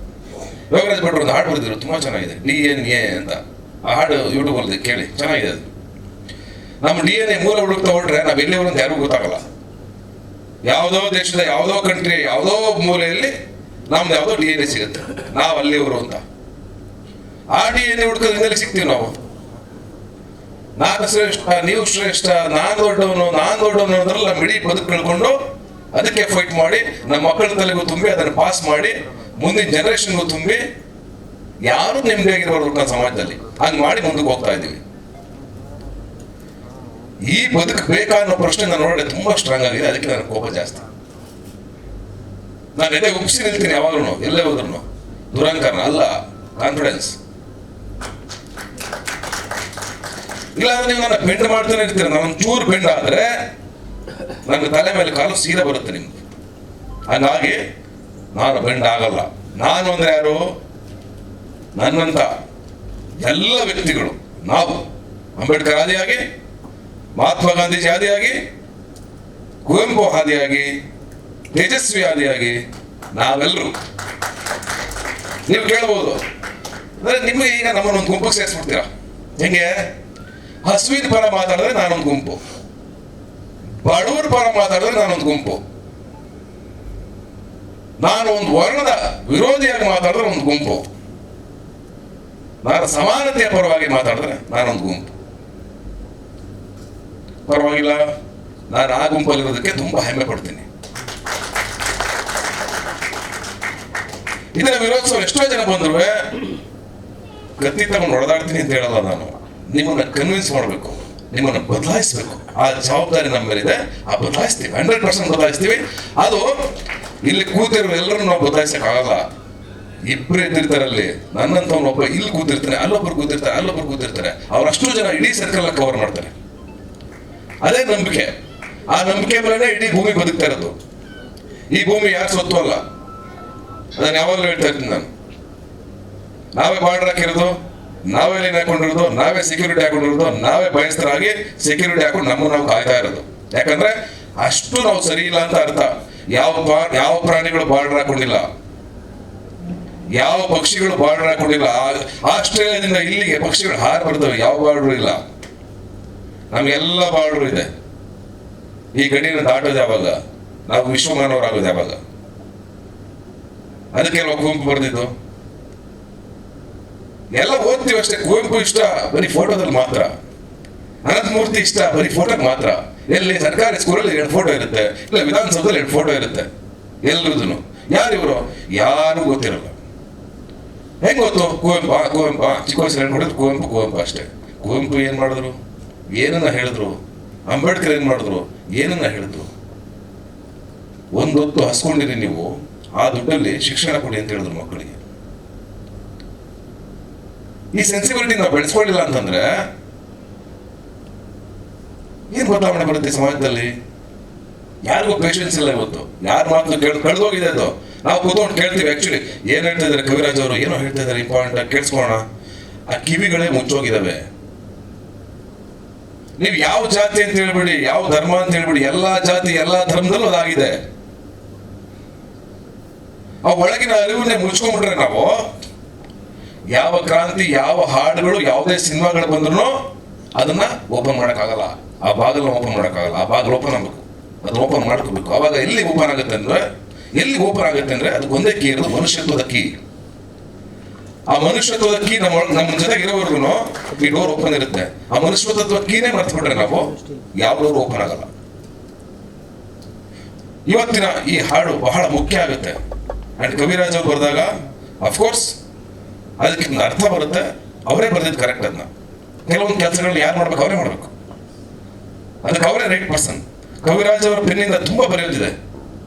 ಯೋಗರಾಜ್ ಭಟ್ರು ಒಂದು ಹಾಡು ಬರೆದಿದ್ರು, ತುಂಬಾ ಚೆನ್ನಾಗಿದೆ, DNA ಅಂತ. ಆ ಹಾಡು ಯೂಟ್ಯೂಬ್ ಅಲ್ಲಿ ಕೇಳಿ, ಚೆನ್ನಾಗಿದೆ ಅದು. ನಮ್ಮ DNA ಮೂಲ ಹುಡುಕ್ತಾ ಹೊರಟ್ರೆ ನಾವ್ ಎಲ್ಲಿವರು ಅಂತ ಯಾರಿಗೂ ಗೊತ್ತಾಗಲ್ಲ. ಯಾವುದೋ ದೇಶದ ಯಾವುದೋ ಕಂಟ್ರಿ ಯಾವುದೋ ಮೂಲೆಯಲ್ಲಿ ನಮ್ದು ಯಾವುದೋ DNA ಸಿಗುತ್ತೆ, ನಾವು ಅಲ್ಲಿವರು ಅಂತ. ಆ DNA ಹುಡುಕೋದ್ರಿಂದ ಸಿಗ್ತೀವಿ ನಾವು. ನಾನು ಶ್ರೇಷ್ಠ, ನೀವು ಶ್ರೇಷ್ಠ, ನಾನು ದೊಡ್ಡವನು ಅನ್ನೋದ್ರಲ್ಲಿ ನಮ್ಮ ಇಡೀ ಬದುಕು ಕಳ್ಕೊಂಡು ಅದಕ್ಕೆ ಫೈಟ್ ಮಾಡಿ ನಮ್ಮ ಮಕ್ಕಳ ತಲೆಗೂ ತುಂಬಿ ಅದನ್ನು ಪಾಸ್ ಮಾಡಿ ಮುಂದಿನ ಜನರೇಷನ್ಗೂ ತುಂಬಿ ಯಾರು ನೆಮ್ಮದಿಯಾಗಿರ್ಬಾರ್ದು ಸಮಾಜದಲ್ಲಿ. ಹಂಗ್ ಮಾಡಿ ಮುಂದಕ್ಕೆ ಹೋಗ್ತಾ ಇದ್ದೀವಿ. ಈ ಬದುಕು ಬೇಕಾ ಅನ್ನೋ ಪ್ರಶ್ನೆ ನಾನು ನೋಡಿದ್ರೆ ತುಂಬಾ ಸ್ಟ್ರಾಂಗ್ ಆಗಿದೆ. ಅದಕ್ಕೆ ನನ್ನ ಕೋಪ ಜಾಸ್ತಿ. ನಾನು ಎದೆ ಉಪ್ಸಿ ನಿಲ್ತೀನಿ ಯಾವಾಗ್ಲೂ, ಎಲ್ಲೇ ಹೋದ್ರು. ದುರಂಕಾರನ ಅಲ್ಲ, ಕಾನ್ಫಿಡೆನ್ಸ್. ಇಲ್ಲಾಂದ್ರೆ ನೀವು ನನ್ನ ಬೆಂಡ್ ಮಾಡ್ತಾನೆ ಇರ್ತೀರ. ನಾನು ಚೂರು ಬೆಂಡ್ ಆದ್ರೆ ನನ್ನ ತಲೆ ಮೇಲೆ ಕಾಲು ಸೀದಾ ಬರುತ್ತೆ ನಿಮ್ಗೆ. ಹಾಗಾಗಿ ನಾನು ಬೆಂಡ್ ಆಗಲ್ಲ. ನಾನು ಅಂದ್ರೆ ಯಾರು? ನನ್ನಂತ ಎಲ್ಲ ವ್ಯಕ್ತಿಗಳು, ನಾವು ಅಂಬೇಡ್ಕರ್ ಆದಿಯಾಗಿ, ಮಹಾತ್ಮ ಗಾಂಧೀಜಿ ಆದಿಯಾಗಿ, ಕುವೆಂಪು ಆದಿಯಾಗಿ, ತೇಜಸ್ವಿ ಆದಿಯಾಗಿ ನಾವೆಲ್ಲರೂ. ನೀವು ಕೇಳ್ಬೋದು, ಅಂದ್ರೆ ನಿಮಗೆ ಈಗ ನಮ್ಮನ್ನೊಂದು ಗುಂಪಿಗೆ ಸೇರಿಸ್ಬಿಡ್ತೀರಾ. ಹೆಂಗೆ? ಹಸುವಿನ ಪರ ಮಾತಾಡಿದ್ರೆ ನಾನೊಂದು ಗುಂಪು, ಬಡವರ ಪರ ಮಾತಾಡಿದ್ರೆ ನಾನೊಂದು ಗುಂಪು, ನಾನು ಒಂದು ವರ್ಣದ ವಿರೋಧಿಯಾಗಿ ಮಾತಾಡಿದ್ರೆ ಒಂದು ಗುಂಪು, ನಾನು ಸಮಾನತೆಯ ಪರವಾಗಿ ಮಾತಾಡಿದ್ರೆ ನಾನೊಂದು ಗುಂಪು. ಪರವಾಗಿಲ್ಲ, ನಾನು ಆ ಗುಂಪಲ್ಲಿರೋದಕ್ಕೆ ತುಂಬಾ ಹೆಮ್ಮೆ ಪಡ್ತೀನಿ. ಇದರ ವಿರೋಧಿಸೋರು ಎಷ್ಟೋ ಜನ ಬಂದ್ರು ಕತ್ತಿ ತಗೊಂಡು ಹೊಡೆದಾಡ್ತೀನಿ ಅಂತ ಹೇಳಲ್ಲ ನಾನು. ನಿಮ್ಮನ್ನ ಕನ್ವಿನ್ಸ್ ಮಾಡಬೇಕು, ನಿಮ್ಮನ್ನ ಬದಲಾಯಿಸಬೇಕು. ಆ ಜವಾಬ್ದಾರಿ ನಮ್ಮ ಮೇಲಿದೆ. ಆ ಬದಲಾಯಿಸ್ತೀವಿ, 100% ಬದಲಾಯಿಸ್ತೀವಿ. ಅದು ಇಲ್ಲಿ ಕೂತಿರೋ ಎಲ್ಲರೂ ನಾವು ಬದಲಾಯಿಸಕ್ಕಾಗಲ್ಲ. ಇಬ್ಬರು ಇದ್ದಿರ್ತಾರೆ ಅಲ್ಲಿ. ನನ್ನಂತ ಒಬ್ಬ ಇಲ್ಲಿ ಕೂತಿರ್ತಾನೆ, ಅಲ್ಲೊಬ್ರು ಕೂತಿರ್ತಾರೆ. ಅವರಷ್ಟು ಜನ ಇಡೀ ಸರ್ಕಲ್ ಕವರ್ ಮಾಡ್ತಾರೆ. ಅದೇ ನಂಬಿಕೆ. ಆ ನಂಬಿಕೆ ಮೇಲೆ ಇಡೀ ಭೂಮಿ ಬದುಕ್ತಾ ಇರೋದು. ಈ ಭೂಮಿ ಯಾರು ಸ್ವತ್ತು ಅಲ್ಲ, ಅದನ್ನ ಯಾವಾಗಲೂ ಹೇಳ್ತಾ ಇರ್ತೀನಿ ನಾನು. ನಾವೇ ಬಾರ್ಡರ್ ಹಾಕಿರೋದು, ನಾವೇ ಲೈನ್ ಹಾಕೊಂಡಿರೋದು, ನಾವೇ ಸೆಕ್ಯೂರಿಟಿ ಹಾಕೊಂಡಿರೋದು, ನಾವೇ ಭಯಸ್ಥರಾಗಿ ಸೆಕ್ಯೂರಿಟಿ ಹಾಕೊಂಡು ನಮ್ಮನ್ನು ನಾವು ಕಾಯ್ತಾ ಇರೋದು. ಯಾಕಂದ್ರೆ ಅಷ್ಟು ನಾವು ಸರಿ ಇಲ್ಲ ಅಂತ ಅರ್ಥ. ಯಾವ ಪ್ರಾಣಿಗಳು ಬಾರ್ಡರ್ ಹಾಕೊಂಡಿಲ್ಲ, ಯಾವ ಪಕ್ಷಿಗಳು ಬಾರ್ಡರ್ ಹಾಕೊಂಡಿಲ್ಲ. ಆಸ್ಟ್ರೇಲಿಯಾದಿಂದ ಇಲ್ಲಿಗೆ ಪಕ್ಷಿಗಳು ಹಾರಿ ಬರ್ತವೆ, ಯಾವ ಬಾರ್ಡರ್ ಇಲ್ಲ. ನಮ್ಗೆಲ್ಲ ಬಾರ್ಡರ್ ಇದೆ. ಈ ಗಡಿನ ದಾಟೋದು ಯಾವಾಗ? ನಾವು ವಿಶ್ವಮಾನವರಾಗೋದು ಯಾವಾಗ? ಅದಕ್ಕೆಲ್ಲ ಕುವೆಂಪು ಬರೆದಿದ್ದು. ಎಲ್ಲ ಓದ್ತೀವಿ ಅಷ್ಟೇ. ಕುವೆಂಪು ಇಷ್ಟ ಬರೀ ಫೋಟೋದಲ್ಲಿ ಮಾತ್ರ, ಅನಂತಮೂರ್ತಿ ಇಷ್ಟ ಬರೀ ಫೋಟೋಗೆ ಮಾತ್ರ. ಎಲ್ಲಿ ಸರ್ಕಾರಿ ಸ್ಕೂಲಲ್ಲಿ 2 ಫೋಟೋ ಇರುತ್ತೆ, ಇಲ್ಲ ವಿಧಾನಸೌಧದಲ್ಲಿ 2 ಫೋಟೋ ಇರುತ್ತೆ. ಎಲ್ರದೂ ಯಾರಿವರು? ಯಾರು ಗೊತ್ತಿರಲ್ಲ. ಹೆಂಗ್ ಗೊತ್ತು? ಕುವೆಂಪು ಚಿಕ್ಕ ವಯಸ್ಸಲ್ಲಿ ಹೇಳ್ಕೊಡಿದ್ರು ಕುವೆಂಪು ಅಷ್ಟೇ. ಕುವೆಂಪು ಏನ್ ಮಾಡಿದ್ರು? ಏನನ್ನ ಹೇಳಿದ್ರು? ಅಂಬೇಡ್ಕರ್ ಏನ್ ಮಾಡಿದ್ರು? ಏನನ್ನ ಹೇಳಿದ್ರು? ಒಂದೊತ್ತು ಹಸ್ಕೊಂಡಿರಿ ನೀವು, ಆ ದುಡ್ಡಲ್ಲಿ ಶಿಕ್ಷಣ ಕೊಡಿ ಅಂತ ಹೇಳಿದ್ರು ಮಕ್ಕಳಿಗೆ. ಈ ಸೆನ್ಸಿಬಿಲಿಟಿ ನಾವು ಬೆಳೆಸ್ಕೊಳ್ಳಿಲ್ಲ ಅಂತಂದ್ರೆ ಏನ್ ಬದಲಾವಣೆ ಬರುತ್ತೆ ಸಮಾಜದಲ್ಲಿ? ಯಾರಿಗೂ ಪೇಷನ್ಸ್ ಇಲ್ಲ ಇವತ್ತು. ಯಾರ ಮಾತು ಕಳೆದೋಗಿದೆ ಅದು. ನಾವು ಕೂತ್ಕೊಂಡು ಕೇಳ್ತೀವಿ. ಆಕ್ಚುಲಿ ಏನ್ ಹೇಳ್ತಾ ಇದಾರೆ ಕವಿರಾಜ್ ಅವರು, ಏನೋ ಹೇಳ್ತಾ ಇದಾರೆ ಇಂಪಾರ್ಟೆಂಟ್ ಆಗಿ ಕೇಳಿಸ್ಕೊಳ್ಳೋಣ. ಆ ಕಿವಿಗಳೇ ಮುಚ್ಚೋಗಿದಾವೆ. ನೀವು ಯಾವ ಜಾತಿ ಅಂತ ಹೇಳ್ಬಿಡಿ, ಯಾವ ಧರ್ಮ ಅಂತ ಹೇಳ್ಬಿಡಿ, ಎಲ್ಲಾ ಜಾತಿ ಎಲ್ಲಾ ಧರ್ಮದಲ್ಲೂ ಅದಾಗಿದೆ. ಆ ಒಳಗಿನ ಅರಿವನ್ನೇ ಮುಚ್ಕೊಂಡ್ಬಿಟ್ರೆ ನಾವು ಯಾವ ಕ್ರಾಂತಿ, ಯಾವ ಹಾಡುಗಳು, ಯಾವುದೇ ಸಿನಿಮಾಗಳು ಬಂದ್ರು ಅದನ್ನ ಓಪನ್ ಮಾಡೋಕ್ಕಾಗಲ್ಲ. ಆ ಬಾಗಿಲು ಓಪನ್ ಮಾಡೋಕ್ಕಾಗಲ್ಲ. ಆ ಬಾಗಿಲು ಓಪನ್ ಆಗಬೇಕು, ಅದು ಓಪನ್ ಮಾಡ್ಕೋಬೇಕು. ಅವಾಗ ಎಲ್ಲಿ ಓಪನ್ ಆಗುತ್ತೆ ಅಂದ್ರೆ ಅದಕ್ಕೆ ಒಂದೇ ಕೀ ಇರೋದು, ಮನುಷ್ಯತ್ವದ ಕೀ. ಆ ಮನುಷ್ಯತ್ವದ ಕೀ ನಮ್ಮ ಜೊತೆಗೆ ಇರೋವರೆಗೂ ಈ ಡೋರ್ ಓಪನ್ ಇರುತ್ತೆ. ಆ ಮನುಷ್ಯತ್ವದ ಕೀನೇ ಮರ್ತ್ಬಿಟ್ರೆ ನಾವು ಯಾವ ಡೋರ್ ಓಪನ್ ಆಗಲ್ಲ. ಇವತ್ತಿನ ಈ ಹಾಡು ಬಹಳ ಮುಖ್ಯ ಆಗುತ್ತೆ. ಅಂಡ್ ಕವಿರಾಜ್ ಅವ್ರು ಬರೆದಾಗ ಅಫ್ಕೋರ್ಸ್ ಅದಕ್ಕೆ ಒಂದು ಅರ್ಥ ಬರುತ್ತೆ. ಅವರೇ ಬರೆದಿದ್ದು ಕರೆಕ್ಟ್. ಅದನ್ನ ಕೆಲವೊಂದು ಕೆಲಸಗಳನ್ನ ಯಾರು ಮಾಡ್ಬೇಕು, ಅವರೇ ಮಾಡ್ಬೇಕು. ಅದಕ್ಕೆ ಅವರೇ ರೈಟ್ ಪರ್ಸನ್. ಕವಿರಾಜ್ ಅವರ ಪೆನ್ನಿಂದ ತುಂಬಾ ಬರೆಯೋದಿದೆ.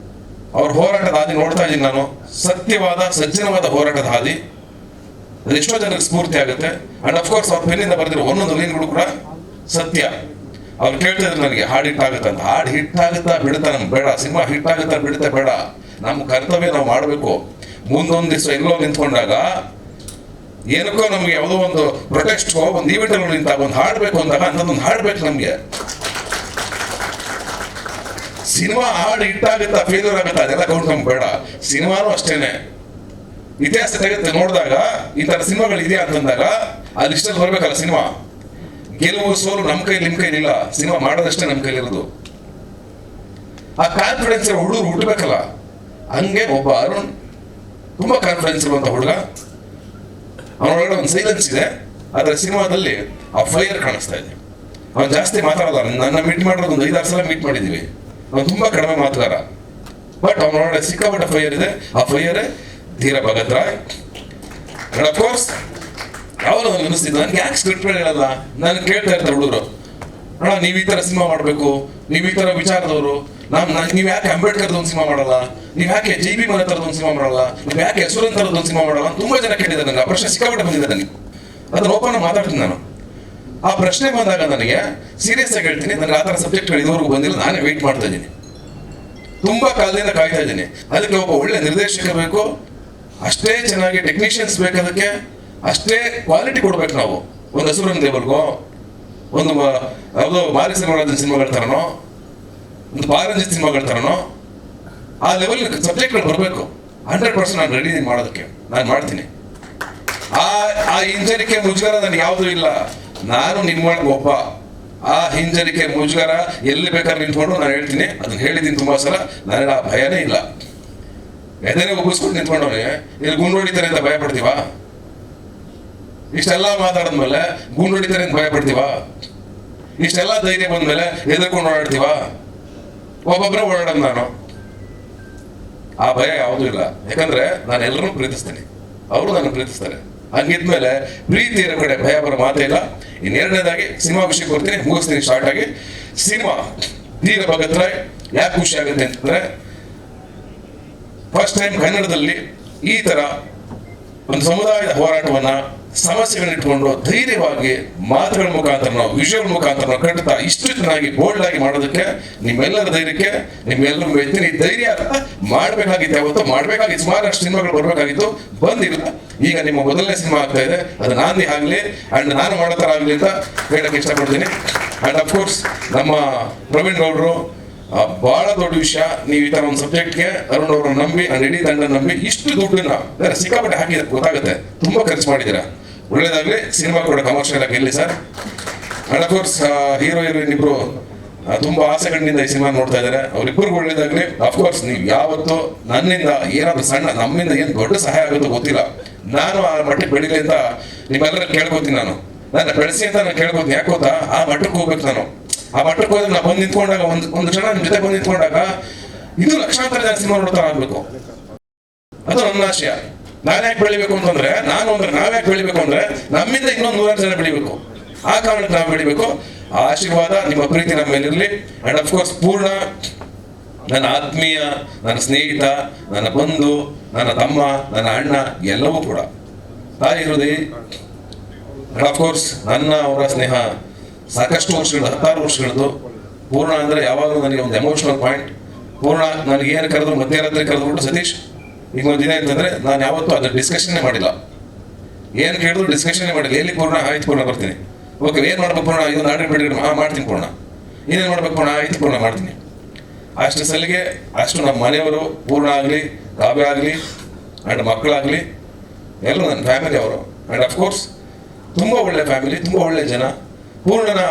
ಅವ್ರ ಹೋರಾಟದ ಹಾದಿ ನೋಡ್ತಾ ಇದ್ದೀನಿ ನಾನು. ಸತ್ಯವಾದ, ಸಜ್ಜನವಾದ ಹೋರಾಟದ ಹಾದಿ. ಅದು ಎಷ್ಟೋ ಜನರಿಗೆ ಸ್ಫೂರ್ತಿ ಆಗುತ್ತೆ. ಅಂಡ್ ಅಫ್ಕೋರ್ಸ್ ಅವ್ರ ಪೆನ್ನಿಂದ ಬರೆದಿರೋ ಒಂದೊಂದು ಲೈನ್ಗಳು ಕೂಡ ಸತ್ಯ. ಅವ್ರು ಕೇಳ್ತಿದ್ರು ನನಗೆ ಹಾಡು ಹಿಟ್ಟಾಗುತ್ತೆ ಅಂತ. ಹಾಡು ಹಿಟ್ಟಾಗುತ್ತಾ ಬಿಡುತ್ತಾ ನಮ್ಗೆ ಬೇಡ. ಸಿನಿಮಾ ಹಿಟ್ಟಾಗುತ್ತಾ ಬಿಡುತ್ತಾ ಬೇಡ. ನಮ್ಮ ಕರ್ತವ್ಯ ನಾವು ಮಾಡಬೇಕು. ಮುಂದೊಂದು ದಿವಸ ಎಲ್ಲೋ ನಿಂತ್ಕೊಂಡಾಗ ಏನಕ್ಕೋ ನಮ್ಗೆ ಯಾವುದೋ ಒಂದು ಪ್ರೊಟೆಸ್ಟ್ಗೋ ಒಂದು ಈವೆಂಟ್ ಅಲ್ಲಿ ನಿಂತಾಗ ಒಂದು ಹಾಡ್ಬೇಕು ಅಂದಾಗ ಅಂತದೊಂದು ಹಾಡ್ಬೇಕು ನಮ್ಗೆ. ಸಿನಿಮಾ ಹಾಡು ಹಿಟ್ಟಾಗುತ್ತಾ ಫೇಲ್ಯೂರ್ ಆಗುತ್ತಾ ಅದೆಲ್ಲ ಕೌಂಟ್ ನಮ್ಗೆ ಬೇಡ. ಸಿನಿಮಾನು ಅಷ್ಟೇನೆ. ಇತಿಹಾಸ ತೆಗೆದು ನೋಡಿದಾಗ ಈ ತರ ಸಿನಿಮಾಗಳು ಇದೆಯಾ ಅಂತಂದಾಗ ಅಲ್ಲಿ ಇಷ್ಟಲ್ಲಿ ಬರ್ಬೇಕಲ್ಲ ಸಿನಿಮಾ. ಗೆಲುವು ಸೋಲು ನಮ್ಮ ಕೈಲಿ, ನಿಮ್ಮ ಕೈಲಿಲ್ಲ. ಸಿನಿಮಾ ಮಾಡೋದಷ್ಟೇ ನಮ್ಮ ಕೈಲಿರೋದು. ಆ ಕಾನ್ಫಿಡೆನ್ಸ್ ಹುಡುಗರು ಹುಟ್ಟಬೇಕಲ್ಲ. ಹಂಗೆ ಒಬ್ಬ ಅರುಣ್ ತುಂಬಾ ಕಾನ್ಫಿಡೆನ್ಸ್ ಇರುವಂತ ಹುಡುಗ. ಅವನೊಳಗಡೆ ಒಂದು ಸೈಲೆನ್ಸ್ ಇದೆ. ಆದ್ರೆ ಸಿನಿಮಾದಲ್ಲಿ ಆ ಫೈರ್ ಕಾಣಿಸ್ತಾ ಇದೆ. ಅವನು ಜಾಸ್ತಿ ಮಾತಾಡಲ್ಲ. ನನ್ನ ಮೀಟ್ ಮಾಡೋದು ಒಂದು 5-6 ಸಲ ಮೀಟ್ ಮಾಡಿದೀವಿ. ಅವನು ತುಂಬಾ ಕಡಿಮೆ ಮಾತುಗಾರ. ಬಟ್ ಅವನೊಳಗಡೆ ಸಿಕ್ಕಾಪಟ್ಟೆ ಫೈರ್ ಇದೆ. ಆ fire Dheera Bhagat Roy. And of course ಯಾವಾಗ ಅನಿಸ್ತಿದ್ದು ನನ್ಗೆ ಯಾಕೆ ಸ್ಕ್ರಿಪ್ಟ್ ಹೇಳಲ್ಲ. ನಾನು ಕೇಳ್ತಾ ಇರ್ತಾರೆ ಹುಡುಗರು, ಅಣ್ಣ ನೀವು ಈ ತರ ಸಿನಿಮಾ ಮಾಡಬೇಕು, ನೀವು ಈ ತರ ವಿಚಾರದವರು, ನೀವು ಯಾಕೆ ಅಂಬೇಡ್ಕರ್ದ ಒಂದು ಸಿನಿಮಾ ಮಾಡಲ್ಲ, ನೀವು ಯಾಕೆ JB ಮನೆ ತರದ ಒಂದು ಸಿನಿಮಾ ಮಾಡಲ್ಲ, ನೀವು ಯಾಕೆ ಯಶವಂತ ತರದ ಒಂದು ಸಿನಿಮಾ ಮಾಡಲ್ಲ ಅಂತ ತುಂಬಾ ಜನ ಕೇಳಿದ್ದಾರೆ ನನಗೆ. ಆ ಪ್ರಶ್ನೆ ಸಿಕ್ಕಾಪಟ್ಟೆ ಬಂದಿದೆ ನನಗೆ. ಅದನ್ನ ಓಪನ್ ಮಾತಾಡ್ತೀನಿ ನಾನು. ಆ ಪ್ರಶ್ನೆ ಬಂದಾಗ ನನಗೆ ಸೀರಿಯಸ್ ಆಗಿ ಹೇಳ್ತೀನಿ, ನನಗೆ ಆ ಥರ ಸಬ್ಜೆಕ್ಟ್ಗಳು ಇದುವರೆಗೂ ಬಂದಿಲ್ಲ. ನಾನೇ ವೆಯ್ಟ್ ಮಾಡ್ತಾ ಇದ್ದೀನಿ. ತುಂಬಾ ಕಾಲದಿಂದ ಕಾಯ್ತಾ ಇದ್ದೀನಿ. ಅದಕ್ಕೆ ಒಬ್ಬ ಒಳ್ಳೆ ನಿರ್ದೇಶಕ ಬೇಕು, ಅಷ್ಟೇ ಚೆನ್ನಾಗಿ ಟೆಕ್ನಿಷಿಯನ್ಸ್ ಬೇಕು, ಅದಕ್ಕೆ ಅಷ್ಟೇ ಕ್ವಾಲಿಟಿ ಕೊಡ್ಬೇಕು ನಾವು. ಒಂದು ಹಸುರನ್ ಲೆವೆಲ್ಗೋ, ಒಂದು ಯಾವುದೋ ಮಾರಿ ಸಿನಿಮಾರಾಜನ್ ಸಿನಿಮಾಗಳ ಥರನೋ, ಒಂದು ಪಾರಂಜಿತ್ ಸಿನಿಮಾಗಳ ಥರನೋ ಆ ಲೆವೆಲ್ ಸಬ್ಜೆಕ್ಟ್ಗಳು ಬರಬೇಕು. 100% ನಾನು ರೆಡಿ ಮಾಡೋದಕ್ಕೆ. ನಾನು ಮಾಡ್ತೀನಿ. ಆ ಹಿಂಜರಿಕೆ ಮುಜುಗರ ನನಗೆ ಯಾವುದೂ ಇಲ್ಲ. ನಾನು ನಿಮ್ಮ ಒಬ್ಬ. ಆ ಹಿಂಜರಿಕೆ ಮುಜುಗರ ಎಲ್ಲಿ ಬೇಕಾದ್ರೆ ನಿಂತ್ಕೊಂಡು ನಾನು ಹೇಳ್ತೀನಿ. ಅದನ್ನ ಹೇಳಿದ್ದೀನಿ ತುಂಬಾ ಸಲ. ನನಗೆ ಆ ಭಯನೇ ಇಲ್ಲ. ಎದೆನೇ ಉಬ್ಬಿಸ್ಕೊಂಡು ನಿಂತ್ಕೊಂಡವನಿಗೆ ಇಲ್ಲಿ ಗುಂಡು ಹೊಡಿತಾರೆ ಅಂತ ಭಯ ಪಡ್ತೀವ? ಇಷ್ಟೆಲ್ಲ ಮಾತಾಡಿದ್ಮೇಲೆ ಗುಂಡು ಹೊಡಿತಾರೆ ಅಂತ ಭಯ ಪಡ್ತೀವ? ಇಷ್ಟೆಲ್ಲ ಧೈರ್ಯ ಬಂದ್ಮೇಲೆ ಎದುರ್ಕೊಂಡು ಓಡಾಡ್ತೀವ? ಒಬ್ಬೊಬ್ಬರೇ ಓಡಾಡೋದು ನಾನು. ಆ ಭಯ ಯಾವುದೂ ಇಲ್ಲ. ಯಾಕಂದ್ರೆ ನಾನು ಎಲ್ಲರೂ ಪ್ರೀತಿಸ್ತೀನಿ, ಅವರು ನನ್ನ ಪ್ರೀತಿಸ್ತಾರೆ. ಹಂಗಿದ್ಮೇಲೆ ಪ್ರೀತಿ ಇರೋ ಕಡೆ ಭಯ ಬರೋ ಮಾತೇ ಇಲ್ಲ. ಇನ್ನೆರಡನೇದಾಗಿ ಸಿನಿಮಾ ವಿಷಯಕ್ಕೆ ಬರ್ತೀನಿ, ಮುಗಿಸ್ತೀನಿ ಶಾರ್ಟ್ ಆಗಿ. ಸಿನಿಮಾ ಧೀರ ಭಗತ್ ರಾಯ್ ಯಾಕೆ ಖುಷಿ ಆಗುತ್ತೆ ಅಂತಂದ್ರೆ, ಫಸ್ಟ್ ಟೈಮ್ ಕನ್ನಡದಲ್ಲಿ ಈ ತರ ಒಂದು ಸಮುದಾಯದ ಹೋರಾಟವನ್ನ, ಸಮಸ್ಯೆಗಳನ್ನ ಇಟ್ಕೊಂಡು ಧೈರ್ಯವಾಗಿ ಮಾತುಗಳ ಮುಖಾಂತರ ನಾವು, ವಿಷಯಗಳ ಮುಖಾಂತರ ನಾವು ಕಟ್ಟುತ್ತಾ ಇಷ್ಟು ಚೆನ್ನಾಗಿ ಬೋಲ್ಡ್ ಆಗಿ ಮಾಡೋದಕ್ಕೆ ನಿಮ್ಮೆಲ್ಲರ ಧೈರ್ಯಕ್ಕೆ, ನಿಮ್ಮೆಲ್ಲರೂ ಈ ಧೈರ್ಯ ಮಾಡ್ಬೇಕಾಗಿತ್ತು. ಯಾವತ್ತು ಮಾಡ್ಬೇಕಾಗಿತ್ತು. ಸುಮಾರಷ್ಟು ಸಿನಿಮಾಗಳು ಬರ್ಬೇಕಾಗಿತ್ತು, ಬಂದಿಲ್ಲ. ಈಗ ನಿಮ್ಮ ಮೊದಲನೇ ಸಿನಿಮಾ ಆಗ್ತಾ ಇದೆ. ಅದು ನಾಂದಿ ಆಗ್ಲಿ ಅಂಡ್ ನಾನು ಮಾಡೋ ಥರ ಆಗ್ಲಿ ಅಂತ ಹೇಳಕ್ಕೆ ಇಷ್ಟಪಡ್ತೀನಿ. ಅಂಡ್ ಅಫ್ಕೋರ್ಸ್ ನಮ್ಮ ಪ್ರವೀಣ್ ಗೌಡ್ರು ಬಹಳ ದೊಡ್ಡ ವಿಷಯ. ನೀವು ಈ ತರ ಒಂದು ಸಬ್ಜೆಕ್ಟ್ಗೆ ಅರುಣ್ ಅವ್ರನ್ನ ನಂಬಿ ಅಂಡ್ ಇಡೀ ತಂಡ ನಂಬಿ ಇಷ್ಟು ದುಡ್ಡನ್ನ ಸಿಕ್ಕಾಪಟ್ಟೆ ಹಾಕಿದ್ರೆ ಗೊತ್ತಾಗುತ್ತೆ. ತುಂಬಾ ಖರ್ಚು ಮಾಡಿದ್ದೀರಾ. ಒಳ್ಳೇದಾಗ್ಲಿ. ಸಿನಿಮಾ ಕೂಡ ಕಮರ್ಷಿಯಲ್ ಆಗಿ ಗೆಲ್ಲಿ ಸರ್. ಅಂಡ್ ಅಫ್ಕೋರ್ಸ್ ಹೀರೋ ಹೀರೋಯಿನ್ ಇಬ್ರು ತುಂಬಾ ಆಸೆಗಳಿಂದ ಈ ಸಿನಿಮಾ ನೋಡ್ತಾ ಇದ್ದಾರೆ. ಅವ್ರಿಬ್ಬರಿಗೂ ಒಳ್ಳೇದಾಗ್ಲಿ. ಅಫ್ಕೋರ್ಸ್ ನೀವು ಯಾವತ್ತು ನನ್ನಿಂದ ಏನಾದ್ರು ಸಣ್ಣ, ನಮ್ಮಿಂದ ಏನ್ ದೊಡ್ಡ ಸಹಾಯ ಆಗುತ್ತೋ ಗೊತ್ತಿಲ್ಲ, ನಾನು ಆ ಮಟ್ಟಕ್ಕೆ ಬೆಳಿಲಿ ಅಂತ ನಿಮ್ಮೆಲ್ಲರೂ ಕೇಳ್ಕೊತೀನಿ. ನನ್ನ ಬೆಳೆಸಿ ಅಂತ ನಾನು ಕೇಳ್ಕೊತೀನಿ. ಯಾಕೆ ಗೊತ್ತಾ, ಆ ಮಟ್ಟಕ್ಕೆ ಹೋಗ್ಬೇಕು ನಾನು. ಆ ಮಟ್ಟಕ್ಕೆ ಹೋದ್ರೆ ನಾವು ಬಂದು ನಿಂತ್ಕೊಂಡಾಗ ಒಂದು ಜನ ನಿಮ್ಮ ಜೊತೆ ಬಂದು ನಿಂತ್ಕೊಂಡಾಗ ಇದು ಲಕ್ಷಾಂತರ ಜನ ಸಿನಿಮಾ ನೋಡ್ತಾ ಆಗ್ಬೇಕು. ಅದು ನನ್ನ ಆಶಯ. ನಾನು ಯಾಕೆ ಬೆಳಿಬೇಕು ಅಂತಂದ್ರೆ, ನಾವ್ಯಾಕೆ ಬೆಳಿಬೇಕು ಅಂದ್ರೆ ನಮ್ಮಿಂದ ಇನ್ನೊಂದು 100 ಜನ ಬೆಳಿಬೇಕು. ಆ ಕಾರಣಕ್ಕೆ ನಾವು ಬೆಳಿಬೇಕು. ಆ ಆಶೀರ್ವಾದ, ನಿಮ್ಮ ಪ್ರೀತಿ ನಮ್ಮ ಮೇಲಿರಲಿ. ಅಂಡ್ ಅಫ್ಕೋರ್ಸ್ ಪೂರ್ಣ ನನ್ನ ಆತ್ಮೀಯ, ನನ್ನ ಸ್ನೇಹಿತ, ನನ್ನ ಬಂಧು, ನನ್ನ ತಮ್ಮ, ನನ್ನ ಅಣ್ಣ ಎಲ್ಲವೂ ಕೂಡ ತಾಯಿ ಹೃದಯ. ಅಂಡ್ ಅಫ್ಕೋರ್ಸ್ ನನ್ನ ಅವರ ಸ್ನೇಹ ಸಾಕಷ್ಟು ವರ್ಷಗಳು, 16 ವರ್ಷಗಳದ್ದು. ಪೂರ್ಣ ಅಂದ್ರೆ ಯಾವಾಗಲೂ ನನಗೆ ಒಂದು ಎಮೋಷನಲ್ ಪಾಯಿಂಟ್. ಪೂರ್ಣ ನನಗೆ ಏನು ಕರೆದ್ರು, ಮಧ್ಯರಾತ್ರಿ ಕರೆದ್ಬಿಟ್ಟು ಸತೀಶ್ ಈಗ ಒಂದು ದಿನ ಅಂತಂದ್ರೆ ನಾನು ಯಾವತ್ತೂ ಅದ್ರ ಡಿಸ್ಕಷನ್ನೇ ಮಾಡಿಲ್ಲ. ಏನು ಕೇಳಿದ್ರು ಡಿಸ್ಕಷನ್ನೇ ಮಾಡಿಲ್ಲ. ಎಲ್ಲಿ ಪೂರ್ಣ? ಆಯ್ತು ಪೂರ್ಣ ಬರ್ತೀನಿ. ಓಕೆ, ಏನು ಮಾಡ್ಬೇಕು ಪೂರ್ಣ? ಇದೊಂದು ಆರ್ಡರ್ ಬಿಡಿ, ಮಾಡ್ತೀನಿ ಪೂರ್ಣ. ಏನೇನು ಮಾಡ್ಬೇಕು ಪೂರ್ಣ? ಆಯ್ತು ಪೂರ್ಣ ಮಾಡ್ತೀನಿ. ಅಷ್ಟು ಸಲಿಗೆ, ಅಷ್ಟು ನಮ್ಮ ಮನೆಯವರು, ಪೂರ್ಣ ಆಗಲಿ, ಕಾವ್ಯ ಆಗಲಿ, ಆ್ಯಂಡ್ ಮಕ್ಕಳಾಗಲಿ ಎಲ್ಲರೂ ನನ್ನ ಫ್ಯಾಮಿಲಿ ಅವರು. ಆ್ಯಂಡ್ ಅಫ್ಕೋರ್ಸ್ ತುಂಬ ಒಳ್ಳೆ ಫ್ಯಾಮಿಲಿ, ತುಂಬ ಒಳ್ಳೆ ಜನ. ಪೂರ್ಣನ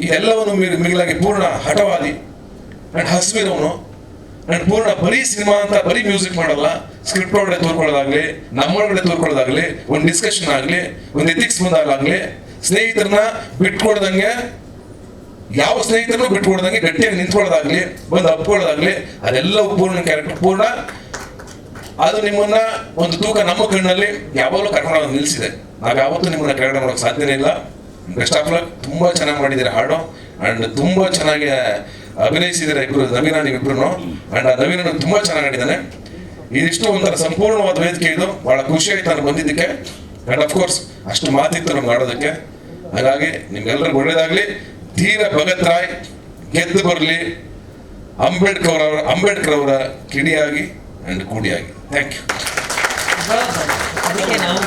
ಇದೆಲ್ಲವನ್ನು ಮಿಗಿಲಾಗಿ ಪೂರ್ಣ ಹಠವಾದಿ ಆ್ಯಂಡ್ ಹಸ್ವಿರವನು. ಆ್ಯಂಡ್ ಪೂರ್ಣ ಬರೀ ಸಿನಿಮಾ ಅಂತ ಬರೀ ಮ್ಯೂಸಿಕ್ ಮಾಡಲ್ಲ, ಸ್ಕ್ರಿಪ್ಟ್ ಒಳಗಡೆ ತೋರ್ಕೊಳ್ಳೋದಾಗಲಿ, ನಮ್ಮೊಳಗಡೆ ತೋರ್ಕೊಳ್ಳೋದಾಗಲಿ, ಒಂದು ಡಿಸ್ಕಷನ್ ಆಗಲಿ, ಒಂದು ಎಥಿಕ್ಸ್ ಬಂದಾಗಲಿ, ಸ್ನೇಹಿತರನ್ನ ಬಿಟ್ಕೊಡ್ದಂಗೆ, ಯಾವ ಸ್ನೇಹಿತರನ್ನು ಬಿಟ್ಕೊಡ್ದಂಗೆ ಗಟ್ಟಿಯಾಗಿ ನಿಂತ್ಕೊಳ್ಳೋದಾಗ್ಲಿ, ಬಂದು ಅಪ್ಕೊಳ್ಳೋದಾಗ್ಲಿ, ಅದೆಲ್ಲವೂ ಪೂರ್ಣ ಕ್ಯಾರೆಕ್ಟರ್. ಪೂರ್ಣ ಅದು ನಿಮ್ಮನ್ನ ಒಂದು ತೂಕ ನಮ್ಮ ಕಣ್ಣಲ್ಲಿ ಯಾವಾಗಲೂ ಕರ್ಕೊಂಡು ನಿಲ್ಲಿಸಿದೆ. ನಾವು ಯಾವತ್ತೂ ನಿಮ್ಮನ್ನ ಕೆಳಗಡೆ ಮಾಡೋಕೆ ಸಾಧ್ಯನೇ ಇಲ್ಲ. Best of luck. ತುಂಬ ಚೆನ್ನಾಗಿ ಮಾಡಿದ್ದೀರಾ ಹಾಡು, ಆ್ಯಂಡ್ ತುಂಬ ಚೆನ್ನಾಗಿ ಅಭಿನಯಿಸಿದ್ದೀರಾ ಇಬ್ರು, ನವೀನ ನೀವಿಬ್ರು. ಆ್ಯಂಡ್ ಆ ನವೀನ ತುಂಬ ಚೆನ್ನಾಗಿ ಆಡಿದ್ದಾನೆ. ಇದಿಷ್ಟು ಒಂಥರ ಸಂಪೂರ್ಣವಾದ ವೇದಿಕೆ ಇದು. ಭಾಳ ಖುಷಿ ಆಯ್ತು ನಾನು ಬಂದಿದ್ದಕ್ಕೆ. ಆ್ಯಂಡ್ ಅಫ್ಕೋರ್ಸ್ ಅಷ್ಟು ಮಾತಿತ್ತು ನಮ್ಗೆ ಆಡೋದಕ್ಕೆ. ಹಾಗಾಗಿ ನಿಮ್ಗೆಲ್ಲರಿಗೂ ಒಳ್ಳೇದಾಗಲಿ. ಧೀರ ಭಗತ್ ರಾಯ್ ಗೆದ್ದು ಬರಲಿ. ಅಂಬೇಡ್ಕರ್ ಅವರ ಕಿಡಿಯಾಗಿ ಆ್ಯಂಡ್ ಕೂಡಿಯಾಗಿ. Thank you. ಅದಕ್ಕೆ ನಾವು